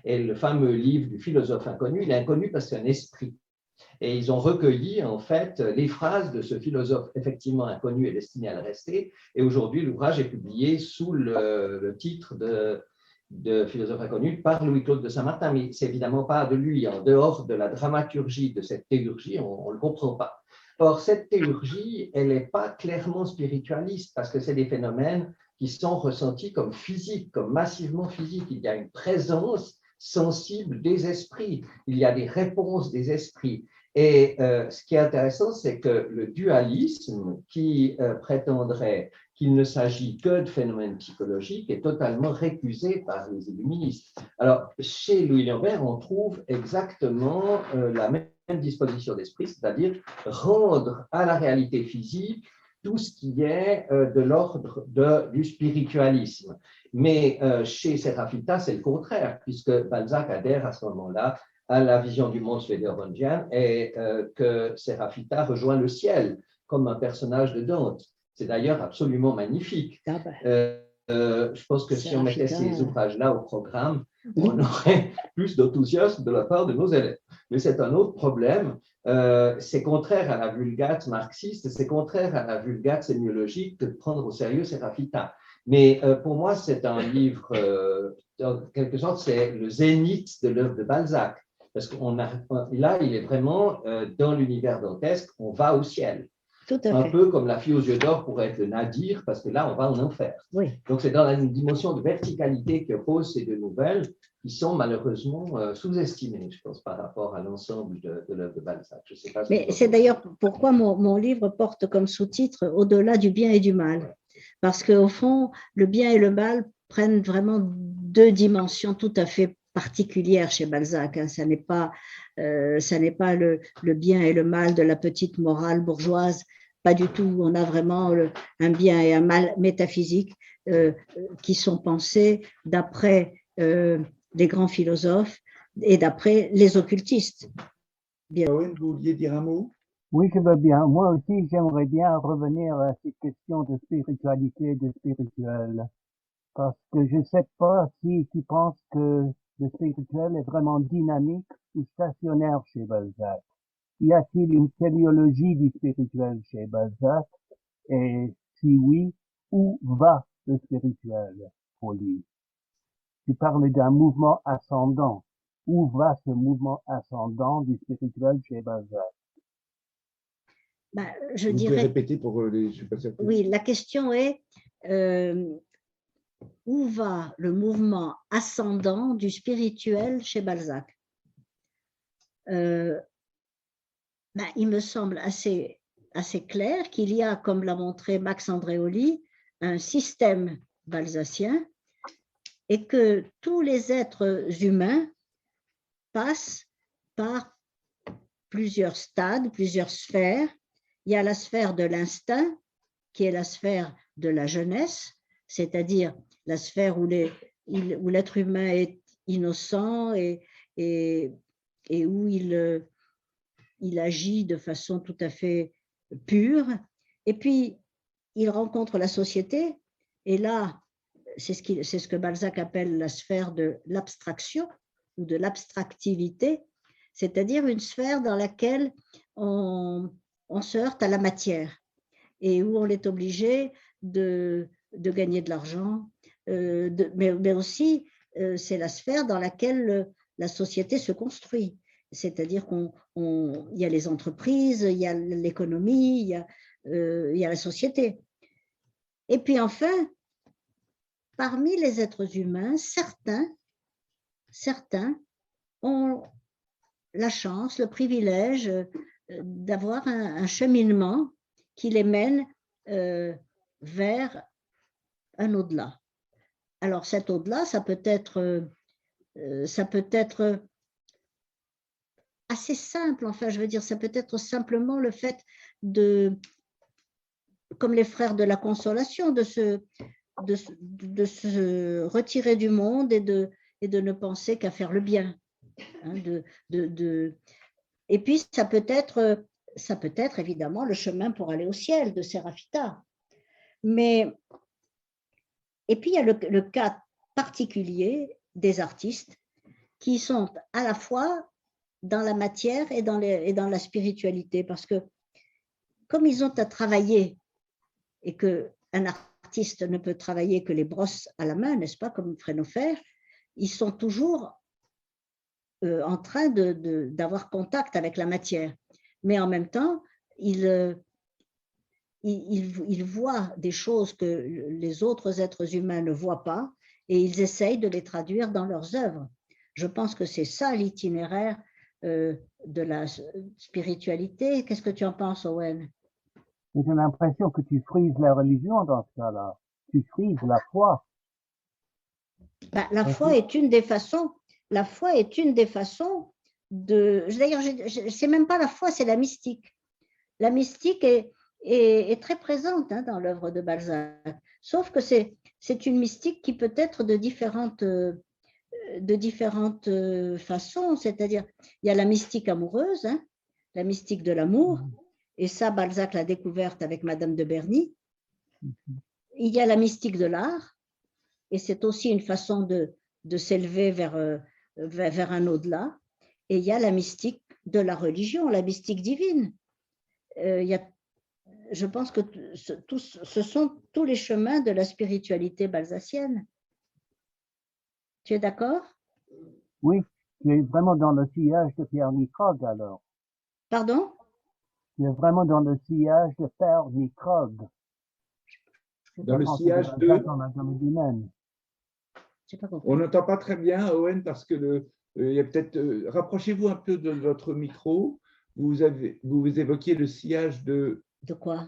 Et le fameux livre du philosophe inconnu, il est inconnu parce que c'est un esprit. Et ils ont recueilli, en fait, les phrases de ce philosophe effectivement inconnu et destiné à le rester. Et aujourd'hui, l'ouvrage est publié sous le titre de philosophe inconnu par Louis-Claude de Saint-Martin. Mais c'est évidemment pas de lui. En dehors de la dramaturgie de cette théurgie, on ne le comprend pas. Or, cette théurgie, elle n'est pas clairement spiritualiste parce que c'est des phénomènes qui sont ressentis comme physiques, comme massivement physiques. Il y a une présence sensible des esprits, il y a des réponses des esprits. Et ce qui est intéressant, c'est que le dualisme qui prétendrait qu'il ne s'agit que de phénomènes psychologiques est totalement récusé par les illuministes. Alors, chez Louis Lambert, on trouve exactement la même disposition d'esprit, c'est-à-dire rendre à la réalité physique tout ce qui est de l'ordre du spiritualisme. Mais chez Sérafita, c'est le contraire, puisque Balzac adhère à ce moment-là à la vision du monde svédérovondien et que Sérafita rejoint le ciel comme un personnage de Dante. C'est d'ailleurs absolument magnifique. Je pense que si on mettait ces ouvrages-là au programme, on aurait plus d'enthousiasme de la part de nos élèves. Mais c'est un autre problème. C'est contraire à la vulgate marxiste, c'est contraire à la vulgate sémiologique de prendre au sérieux Sérafita. Mais pour moi, c'est un livre, en quelque sorte, c'est le zénith de l'œuvre de Balzac. Parce que là, il est vraiment dans l'univers dantesque, on va au ciel. Tout à fait. Un peu comme La fille aux yeux d'or pourrait être le nadir, parce que là, on va en enfer. Oui. Donc, c'est dans une dimension de verticalité que posent ces deux nouvelles qui sont malheureusement sous-estimées, je pense, par rapport à l'ensemble de l'œuvre de Balzac. Je sais pas. Mais c'est d'ailleurs pourquoi mon livre porte comme sous-titre « Au-delà du bien et du mal ». Parce qu'au fond, le bien et le mal prennent vraiment deux dimensions tout à fait particulières chez Balzac. Ça n'est pas le bien et le mal de la petite morale bourgeoise, pas du tout. On a vraiment un bien et un mal métaphysique qui sont pensés d'après les grands philosophes et d'après les occultistes. Owen, vous vouliez dire un mot? Oui, je veux bien. Moi aussi, j'aimerais bien revenir à cette question de spiritualité, de spirituel. Parce que je ne sais pas si tu penses que le spirituel est vraiment dynamique ou stationnaire chez Balzac. y a-t-il une téléologie du spirituel chez Balzac? Et si oui, où va le spirituel pour lui? Tu parles d'un mouvement ascendant. Où va ce mouvement ascendant du spirituel chez Balzac? Ben, je Vous pouvez dirais, répéter pour les. Je suis pas certain. oui, la question est où va le mouvement ascendant du spirituel chez Balzac? Ben, il me semble assez clair qu'il y a, comme l'a montré Max Andréoli, un système balzacien et que tous les êtres humains passent par plusieurs stades, plusieurs sphères. Il y a la sphère de l'instinct, qui est la sphère de la jeunesse, c'est-à-dire la sphère où l'être humain est innocent et où il agit de façon tout à fait pure. Et puis, il rencontre la société, et là, c'est ce que Balzac appelle la sphère de l'abstraction ou de l'abstractivité, c'est-à-dire une sphère dans laquelle on se heurte à la matière et où on est obligé de gagner de l'argent, mais aussi c'est la sphère dans laquelle la société se construit. C'est-à-dire qu'il y a les entreprises, il y a l'économie, il y a la société. Et puis enfin, parmi les êtres humains, certains ont la chance, le privilège d'avoir un cheminement qui les mène vers un au-delà. Alors cet au-delà, ça peut être assez simple, enfin je veux dire, ça peut être simplement le fait de, comme les frères de la consolation, de se retirer du monde et de ne penser qu'à faire le bien. Hein, Et puis ça peut être évidemment le chemin pour aller au ciel de Séraphita. Et puis il y a le cas particulier des artistes qui sont à la fois dans la matière et dans la spiritualité, parce que comme ils ont à travailler et qu'un artiste ne peut travailler que les brosses à la main, n'est-ce pas, comme Frénofer, ils sont toujours en train d'avoir contact avec la matière. Mais en même temps, ils voient des choses que les autres êtres humains ne voient pas et ils essayent de les traduire dans leurs œuvres. Je pense que c'est ça l'itinéraire de la spiritualité. Qu'est-ce que tu en penses, Owen? J'ai l'impression que tu frises la religion dans ce cas-là. Tu frises la foi. Ben, la foi est une des façons. La foi est une des façons de. D'ailleurs, c'est même pas la foi, c'est la mystique. La mystique est très présente dans l'œuvre de Balzac. Sauf que c'est une mystique qui peut être de différentes façons. C'est-à-dire, il y a la mystique amoureuse, la mystique de l'amour. Et ça, Balzac l'a découverte avec Madame de Berny. Il y a la mystique de l'art, et c'est aussi une façon de s'élever vers un au-delà. Et il y a la mystique de la religion, la mystique divine. Je pense que ce sont tous les chemins de la spiritualité balzacienne. Tu es d'accord? Oui, tu es vraiment dans le sillage de Pierre Nicrog alors. Pardon? Tu es vraiment dans le sillage de Pierre Nicrog. Dans le sillage de... On n'entend pas très bien, Owen, parce que il y a peut-être... rapprochez-vous un peu de votre micro. Vous évoquiez le sillage de... De quoi?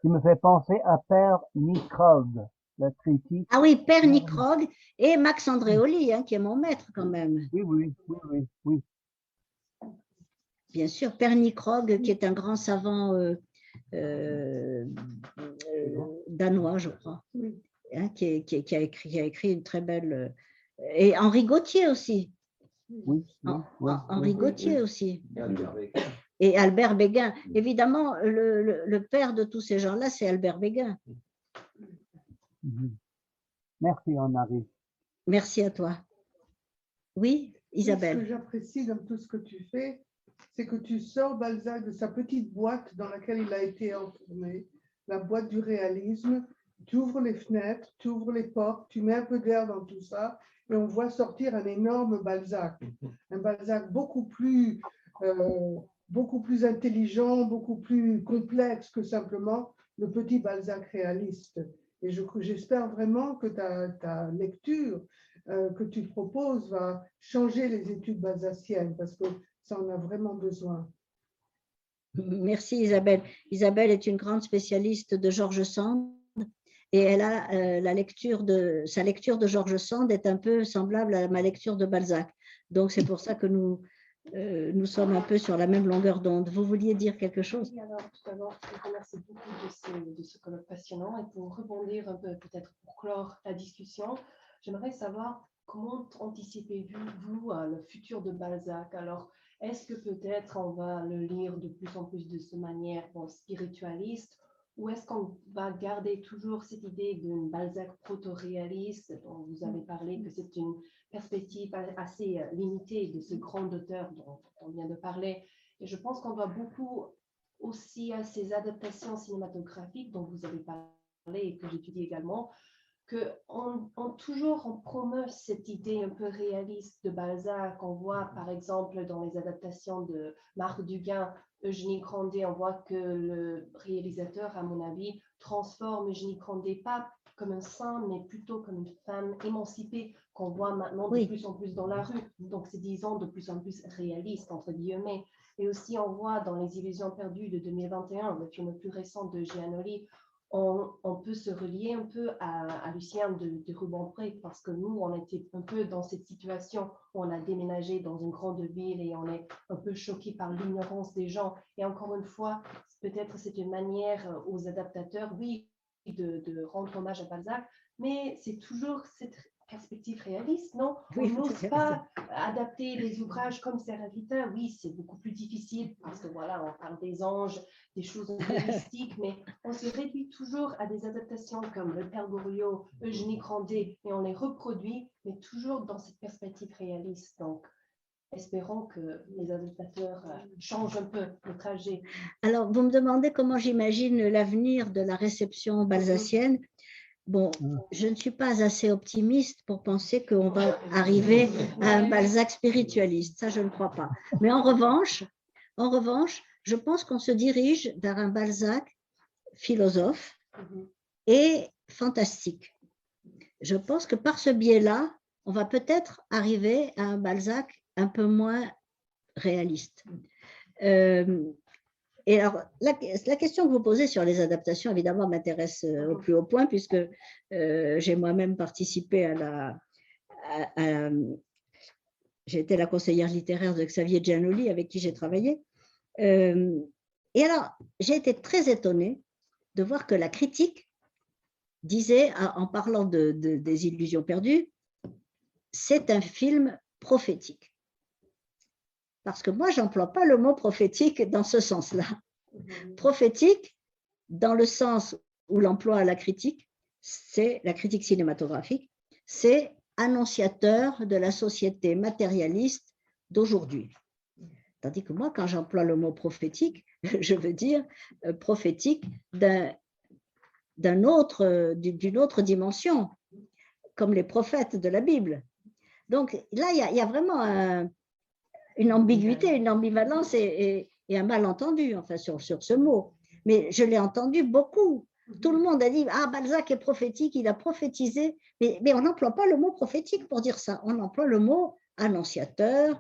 Tu me fais penser à Père Nicrog, le critique. Ah oui, Père Nicrog et Max Andréoli, qui est mon maître quand même. Oui. Bien sûr, Père Nicrog, qui est un grand savant danois, je crois, qui a écrit une très belle... et Henri Gautier aussi. Oui. Henri Gautier aussi. Et Albert Béguin. Évidemment, le père de tous ces gens-là, c'est Albert Béguin. Merci, Henri. Merci à toi. Oui, Isabelle. Ce que j'apprécie dans tout ce que tu fais, c'est que tu sors Balzac de sa petite boîte dans laquelle il a été enfermé, la boîte du réalisme, tu ouvres les fenêtres, tu ouvres les portes, tu mets un peu d'air dans tout ça, et on voit sortir un énorme Balzac. Un Balzac beaucoup plus intelligent, beaucoup plus complexe que simplement le petit Balzac réaliste. Et j'espère vraiment que ta lecture que tu proposes va changer les études balzaciennes, parce que ça en a vraiment besoin. Merci Isabelle. Isabelle est une grande spécialiste de George Sand et elle a sa lecture de George Sand est un peu semblable à ma lecture de Balzac. Donc c'est pour ça que nous sommes un peu sur la même longueur d'onde. Vous vouliez dire quelque chose? Oui, alors tout d'abord, je vous remercie beaucoup de ce colloque passionnant. Et pour rebondir un peu, peut-être pour clore la discussion, j'aimerais savoir comment anticipez-vous le futur de Balzac? Alors, est-ce que peut-être on va le lire de plus en plus de cette manière spiritualiste, ou est-ce qu'on va garder toujours cette idée d'un Balzac proto-réaliste dont vous avez parlé, que c'est une perspective assez limitée de ce grand auteur dont on vient de parler? Et je pense qu'on voit beaucoup aussi à ces adaptations cinématographiques dont vous avez parlé et que j'étudie également, qu'on on promeut cette idée un peu réaliste de Balzac. On voit par exemple dans les adaptations de Marc Duguin, Eugénie Grandet, on voit que le réalisateur, à mon avis, transforme Eugénie Grandet pas comme un saint, mais plutôt comme une femme émancipée qu'on voit maintenant de plus en plus dans la rue. Donc c'est, disons, de plus en plus réaliste, entre guillemets. Et aussi on voit dans Les Illusions perdues de 2021, le film le plus récent de Giannoli, on peut se relier un peu à Lucien de Rubempré, parce que nous, on était un peu dans cette situation où on a déménagé dans une grande ville et on est un peu choqué par l'ignorance des gens. Et encore une fois, peut-être c'est une manière aux adaptateurs, oui, de rendre hommage à Balzac, mais c'est toujours cette perspective réaliste, non? On n'ose pas adapter les ouvrages comme Séravita. Oui, c'est beaucoup plus difficile parce que voilà, on parle des anges, des choses mystiques, mais on se réduit toujours à des adaptations comme Le Père Goriot, Eugénie Grandet, et on les reproduit, mais toujours dans cette perspective réaliste. Donc, espérons que les adaptateurs changent un peu le trajet. Alors, vous me demandez comment j'imagine l'avenir de la réception balzacienne. Bon, je ne suis pas assez optimiste pour penser qu'on va arriver à un Balzac spiritualiste. Ça, je ne crois pas. Mais en revanche, je pense qu'on se dirige vers un Balzac philosophe et fantastique. Je pense que par ce biais-là, on va peut-être arriver à un Balzac un peu moins réaliste. Et alors, la question que vous posez sur les adaptations, évidemment, m'intéresse au plus haut point, puisque j'ai moi-même participé j'ai été la conseillère littéraire de Xavier Giannoli, avec qui j'ai travaillé. Et alors, j'ai été très étonnée de voir que la critique disait, en parlant des Illusions perdues, c'est un film prophétique. Parce que moi, je n'emploie pas le mot prophétique dans ce sens-là. Prophétique, dans le sens où l'emploi la critique, c'est la critique cinématographique, c'est annonciateur de la société matérialiste d'aujourd'hui. Tandis que moi, quand j'emploie le mot prophétique, je veux dire prophétique d'une autre dimension, comme les prophètes de la Bible. Donc là, il y a vraiment une ambiguïté, une ambivalence et un malentendu enfin, sur ce mot. Mais je l'ai entendu beaucoup. Tout le monde a dit « Ah, Balzac est prophétique, il a prophétisé ». Mais on n'emploie pas le mot prophétique pour dire ça. On emploie le mot annonciateur.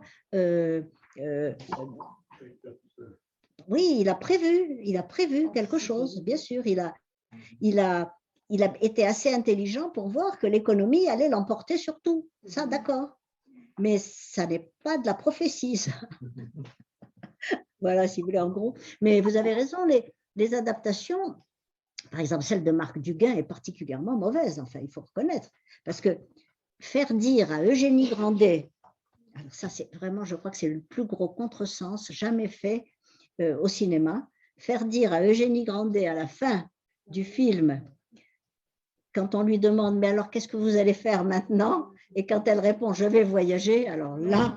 Oui, il a prévu quelque chose, bien sûr. Il a été assez intelligent pour voir que l'économie allait l'emporter sur tout. Ça, d'accord. Mais ça n'est pas de la prophétie, ça. Voilà, si vous voulez, en gros. Mais vous avez raison, les adaptations, par exemple, celle de Marc Duguin est particulièrement mauvaise, enfin, il faut reconnaître. Parce que faire dire à Eugénie Grandet, alors ça, c'est vraiment, je crois que c'est le plus gros contresens jamais fait au cinéma, faire dire à Eugénie Grandet à la fin du film, quand on lui demande, mais alors qu'est-ce que vous allez faire maintenant? Et quand elle répond, je vais voyager, alors là,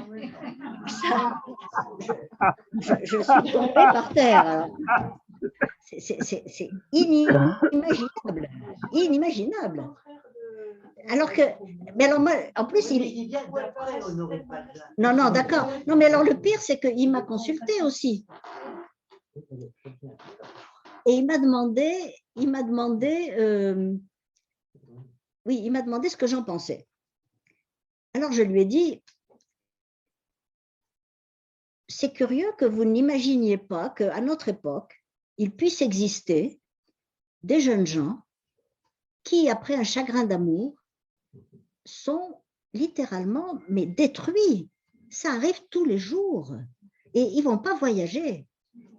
je suis tombée par terre. Alors. C'est inimaginable, inimaginable. Alors que, mais alors moi, en plus, il vient d'après Honoré de Balzac. Non, non, d'accord. Non, mais alors le pire, c'est qu'il m'a consulté aussi. Et il m'a demandé, oui, il m'a demandé ce que j'en pensais. Alors je lui ai dit, c'est curieux que vous n'imaginiez pas qu'à notre époque, il puisse exister des jeunes gens qui, après un chagrin d'amour, sont littéralement mais détruits. Ça arrive tous les jours. Et ils ne vont pas voyager.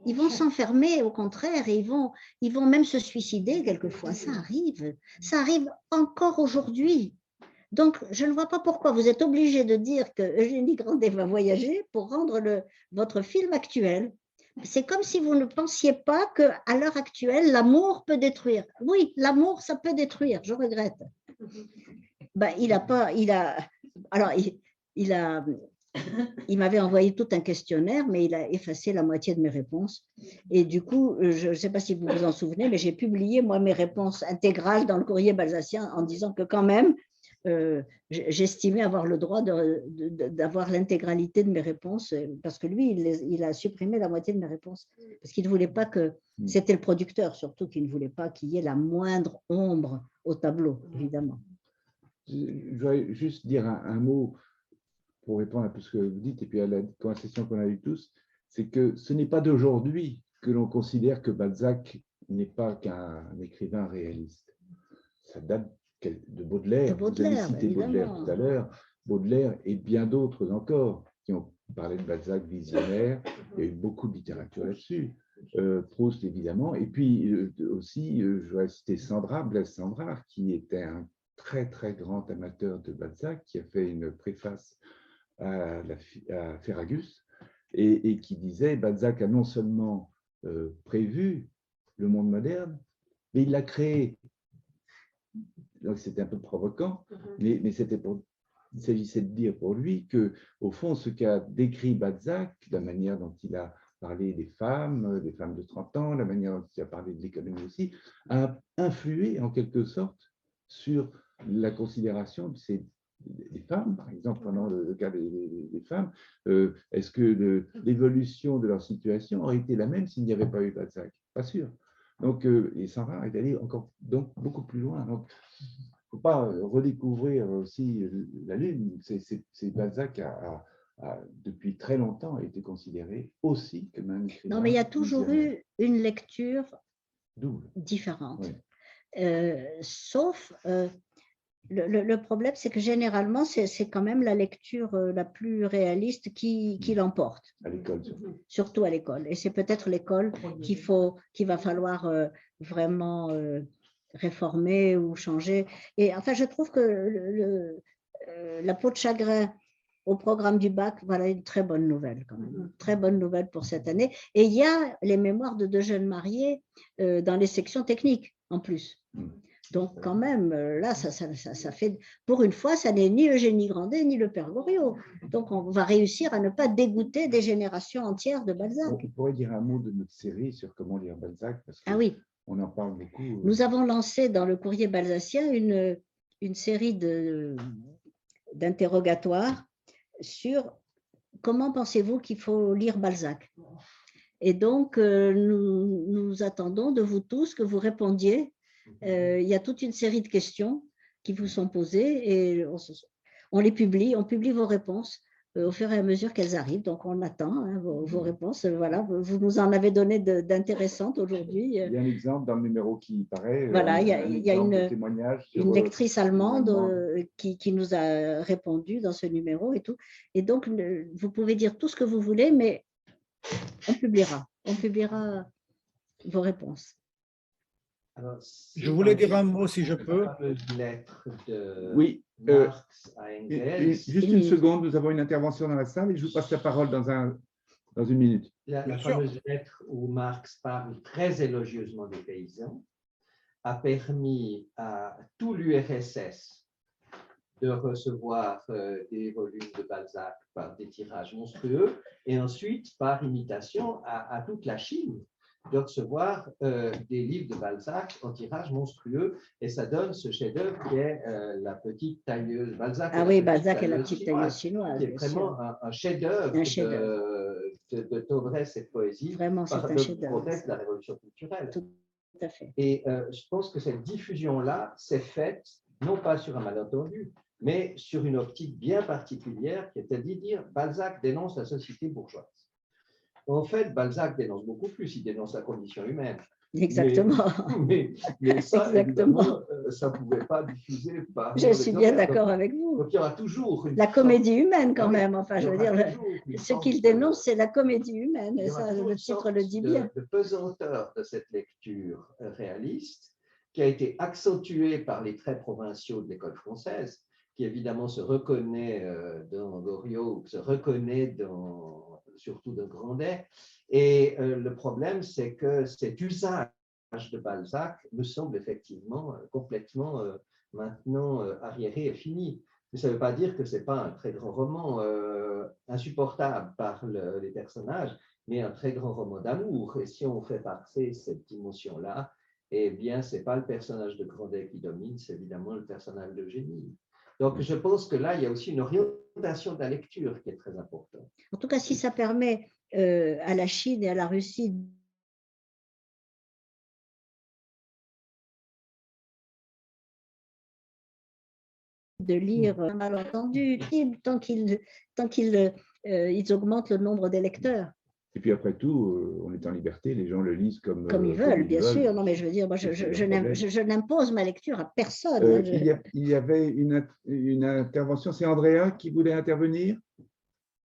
Ils vont s'enfermer, au contraire, et ils vont même se suicider quelquefois. Ça arrive encore aujourd'hui. Donc, je ne vois pas pourquoi vous êtes obligé de dire que Eugénie Grandet va voyager pour rendre votre film actuel. C'est comme si vous ne pensiez pas qu'à l'heure actuelle, l'amour peut détruire. Oui, l'amour, ça peut détruire, je regrette. Ben, il m'avait envoyé tout un questionnaire, mais il a effacé la moitié de mes réponses. Et du coup, je ne sais pas si vous vous en souvenez, mais j'ai publié, moi, mes réponses intégrales dans le courrier balzacien en disant que quand même, j'estimais avoir le droit d'avoir l'intégralité de mes réponses, parce que lui, il a supprimé la moitié de mes réponses, parce qu'il ne voulait pas que, c'était le producteur surtout, qui ne voulait pas qu'il y ait la moindre ombre au tableau, évidemment. Je voudrais juste dire un mot pour répondre à tout ce que vous dites, et puis à la conversation qu'on a eue tous, c'est que ce n'est pas d'aujourd'hui que l'on considère que Balzac n'est pas qu'un écrivain réaliste. Ça date de Baudelaire. Vous avez cité Baudelaire tout à l'heure. Baudelaire et bien d'autres encore qui ont parlé de Balzac visionnaire. Il y a eu beaucoup de littérature là-dessus. Proust, évidemment. Et puis aussi, je voudrais citer Blaise Cendrars, qui était un très, très grand amateur de Balzac, qui a fait une préface à Ferragus, et qui disait Balzac a non seulement prévu le monde moderne, mais il l'a créé. Donc c'était un peu provoquant, mais il s'agissait de dire pour lui que, au fond, ce qu'a décrit Balzac, la manière dont il a parlé des femmes de 30 ans, la manière dont il a parlé de l'économie aussi, a influé en quelque sorte sur la considération des femmes, par exemple, prenant le cas des femmes. Est-ce que l'évolution de leur situation aurait été la même s'il n'y avait pas eu Balzac? Pas sûr. Donc, et Cendrars est allé encore beaucoup plus loin. Donc, il ne faut pas redécouvrir aussi la Lune. Balzac a, depuis très longtemps, été considéré aussi comme un écrivain. Non, mais il y a toujours eu une lecture double, différente. Oui. Sauf, le problème, c'est que généralement, c'est quand même la lecture la plus réaliste qui l'emporte. À l'école, surtout à l'école. Et c'est peut-être l'école qu'il va falloir vraiment réformer ou changer. Et enfin, je trouve que la peau de chagrin au programme du bac, voilà une très bonne nouvelle quand même. Très bonne nouvelle pour cette année. Et il y a les mémoires de 2 jeunes mariés dans les sections techniques en plus. Donc, quand même, là, ça fait, pour une fois, ça n'est ni Eugénie Grandet ni le Père Goriot. Donc, on va réussir à ne pas dégoûter des générations entières de Balzac. On pourrait dire un mot de notre série sur comment lire Balzac, parce que oui. On en parle beaucoup. Nous avons lancé dans le courrier balzacien une série d'interrogatoires sur comment pensez-vous qu'il faut lire Balzac. Et donc, nous attendons de vous tous que vous répondiez. Il y a toute une série de questions qui vous sont posées et on les publie, on publie vos réponses au fur et à mesure qu'elles arrivent. Donc, on attend vos réponses. Voilà, vous nous en avez donné d'intéressantes aujourd'hui. Il y a un exemple dans le numéro qui paraît. Voilà, il y a une lectrice allemande qui nous a répondu dans ce numéro et tout. Et donc, vous pouvez dire tout ce que vous voulez, mais on publiera vos réponses. Alors, je voulais dire un mot, si je peux. Lettre de oui, Marx à Engels. Juste une seconde, nous avons une intervention dans la salle et je vous passe la parole dans une minute. La fameuse lettre où Marx parle très élogieusement des paysans a permis à tout l'URSS de recevoir des volumes de Balzac par des tirages monstrueux, et ensuite, par imitation à toute la Chine, de recevoir des livres de Balzac en tirage monstrueux, et ça donne ce chef-d'œuvre qui est la petite tailleuse. Balzac Ah oui, Balzac et la petite tailleuse chinoise, qui est bien vraiment sûr. un chef-d'œuvre de tendresse et de poésie, Vraiment, c'est un chef-d'œuvre. le contexte de la révolution culturelle. Tout à fait. Et je pense que cette diffusion-là s'est faite, non pas sur un malentendu, mais sur une optique bien particulière, qui était de dire Balzac dénonce la société bourgeoise. En fait, Balzac dénonce beaucoup plus, il dénonce la condition humaine. Exactement. Mais ça, Exactement. évidemment, ça ne pouvait pas diffuser par. Je suis bien d'accord avec vous. Donc il y aura toujours la comédie humaine quand même. Enfin, je veux dire, ce qu'il dénonce, c'est la comédie humaine. Et ça, le titre le dit bien. De pesanteur de cette lecture réaliste, qui a été accentuée par les traits provinciaux de l'école française, qui évidemment se reconnaît dans Goriot, se reconnaît surtout dans Grandet. Et le problème, c'est que cet usage de Balzac me semble effectivement complètement maintenant arriéré et fini. Mais ça ne veut pas dire que ce n'est pas un très grand roman insupportable par les personnages, mais un très grand roman d'amour. Et si on fait passer cette dimension-là, eh bien, ce n'est pas le personnage de Grandet qui domine, c'est évidemment le personnage d'Eugénie. Donc, je pense que là, il y a aussi une orientation de la lecture qui est très importante. En tout cas, si ça permet à la Chine et à la Russie de lire un malentendu, tant qu'ils augmentent le nombre des lecteurs. Et puis après tout, on est en liberté, les gens le lisent comme ils veulent, bien sûr. Non, mais je veux dire, moi, je n'impose ma lecture à personne. Il y avait une intervention, c'est Andrea qui voulait intervenir?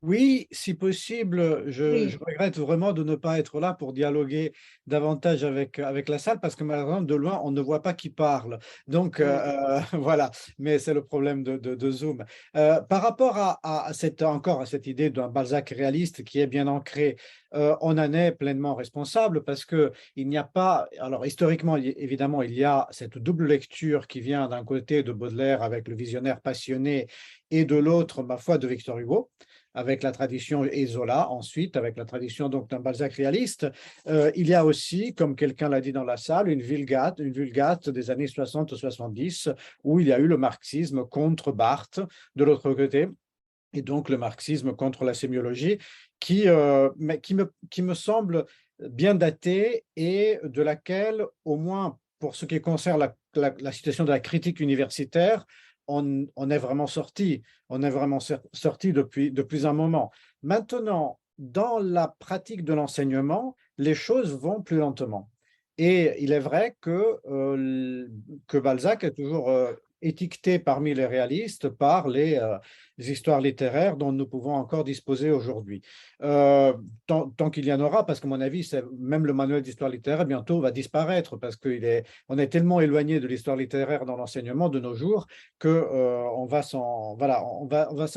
Oui, si possible, je regrette vraiment de ne pas être là pour dialoguer davantage avec la salle, parce que malheureusement, de loin, on ne voit pas qui parle. Donc, voilà, mais c'est le problème de Zoom. Par rapport à cette idée d'un Balzac réaliste qui est bien ancré, on en est pleinement responsable, parce qu'il n'y a pas… Alors, historiquement, évidemment, il y a cette double lecture qui vient d'un côté de Baudelaire avec le visionnaire passionné, et de l'autre, ma foi, de Victor Hugo, avec la tradition et Zola, ensuite, avec la tradition donc d'un Balzac réaliste. Il y a aussi, comme quelqu'un l'a dit dans la salle, une vulgate des années 60-70, où il y a eu le marxisme contre Barthes de l'autre côté, et donc le marxisme contre la sémiologie, qui me semble bien datée, et de laquelle, au moins pour ce qui concerne la situation de la critique universitaire, on est vraiment sorti. On est vraiment sorti depuis un moment. Maintenant, dans la pratique de l'enseignement, les choses vont plus lentement. Et il est vrai que Balzac est toujours étiqueté parmi les réalistes par les histoires littéraires dont nous pouvons encore disposer aujourd'hui. Tant qu'il y en aura, parce qu'à mon avis, même le manuel d'histoire littéraire bientôt va disparaître, parce qu'on est tellement éloigné de l'histoire littéraire dans l'enseignement de nos jours qu'on va s'en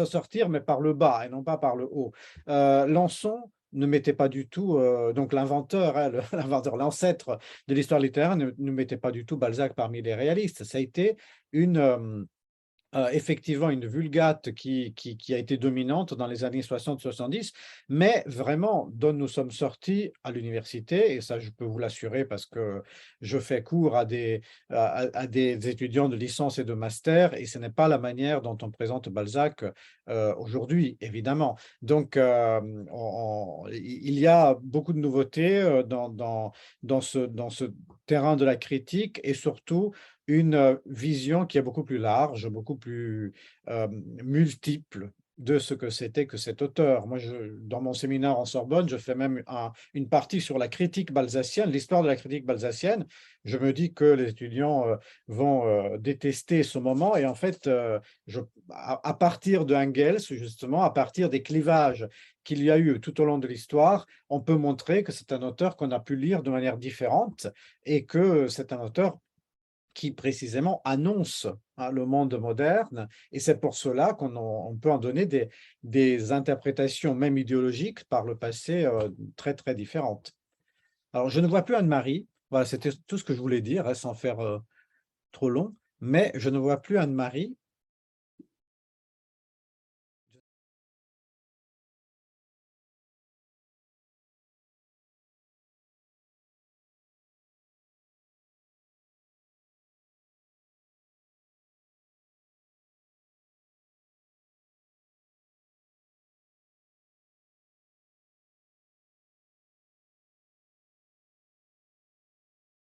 sortir, mais par le bas et non pas par le haut. Lançon ne mettait pas du tout, donc l'inventeur, l'ancêtre de l'histoire littéraire ne mettait pas du tout Balzac parmi les réalistes. Ça a été effectivement une vulgate qui a été dominante dans les années 60-70, mais vraiment dont nous sommes sortis à l'université, et ça je peux vous l'assurer parce que je fais cours à des étudiants de licence et de master, et ce n'est pas la manière dont on présente Balzac aujourd'hui, évidemment. Donc il y a beaucoup de nouveautés dans ce terrain de la critique, et surtout une vision qui est beaucoup plus large, beaucoup plus multiple de ce que c'était que cet auteur. Moi, dans mon séminaire en Sorbonne, je fais même une partie sur la critique balzacienne, l'histoire de la critique balzacienne. Je me dis que les étudiants vont détester ce moment, et en fait, à partir de Engels, justement, à partir des clivages qu'il y a eu tout au long de l'histoire, on peut montrer que c'est un auteur qu'on a pu lire de manière différente, et que c'est un auteur qui précisément annonce le monde moderne, et c'est pour cela qu'on peut en donner des interprétations, même idéologiques, par le passé très, très différentes. Alors, je ne vois plus Anne-Marie, voilà, c'était tout ce que je voulais dire, sans faire trop long, mais je ne vois plus Anne-Marie,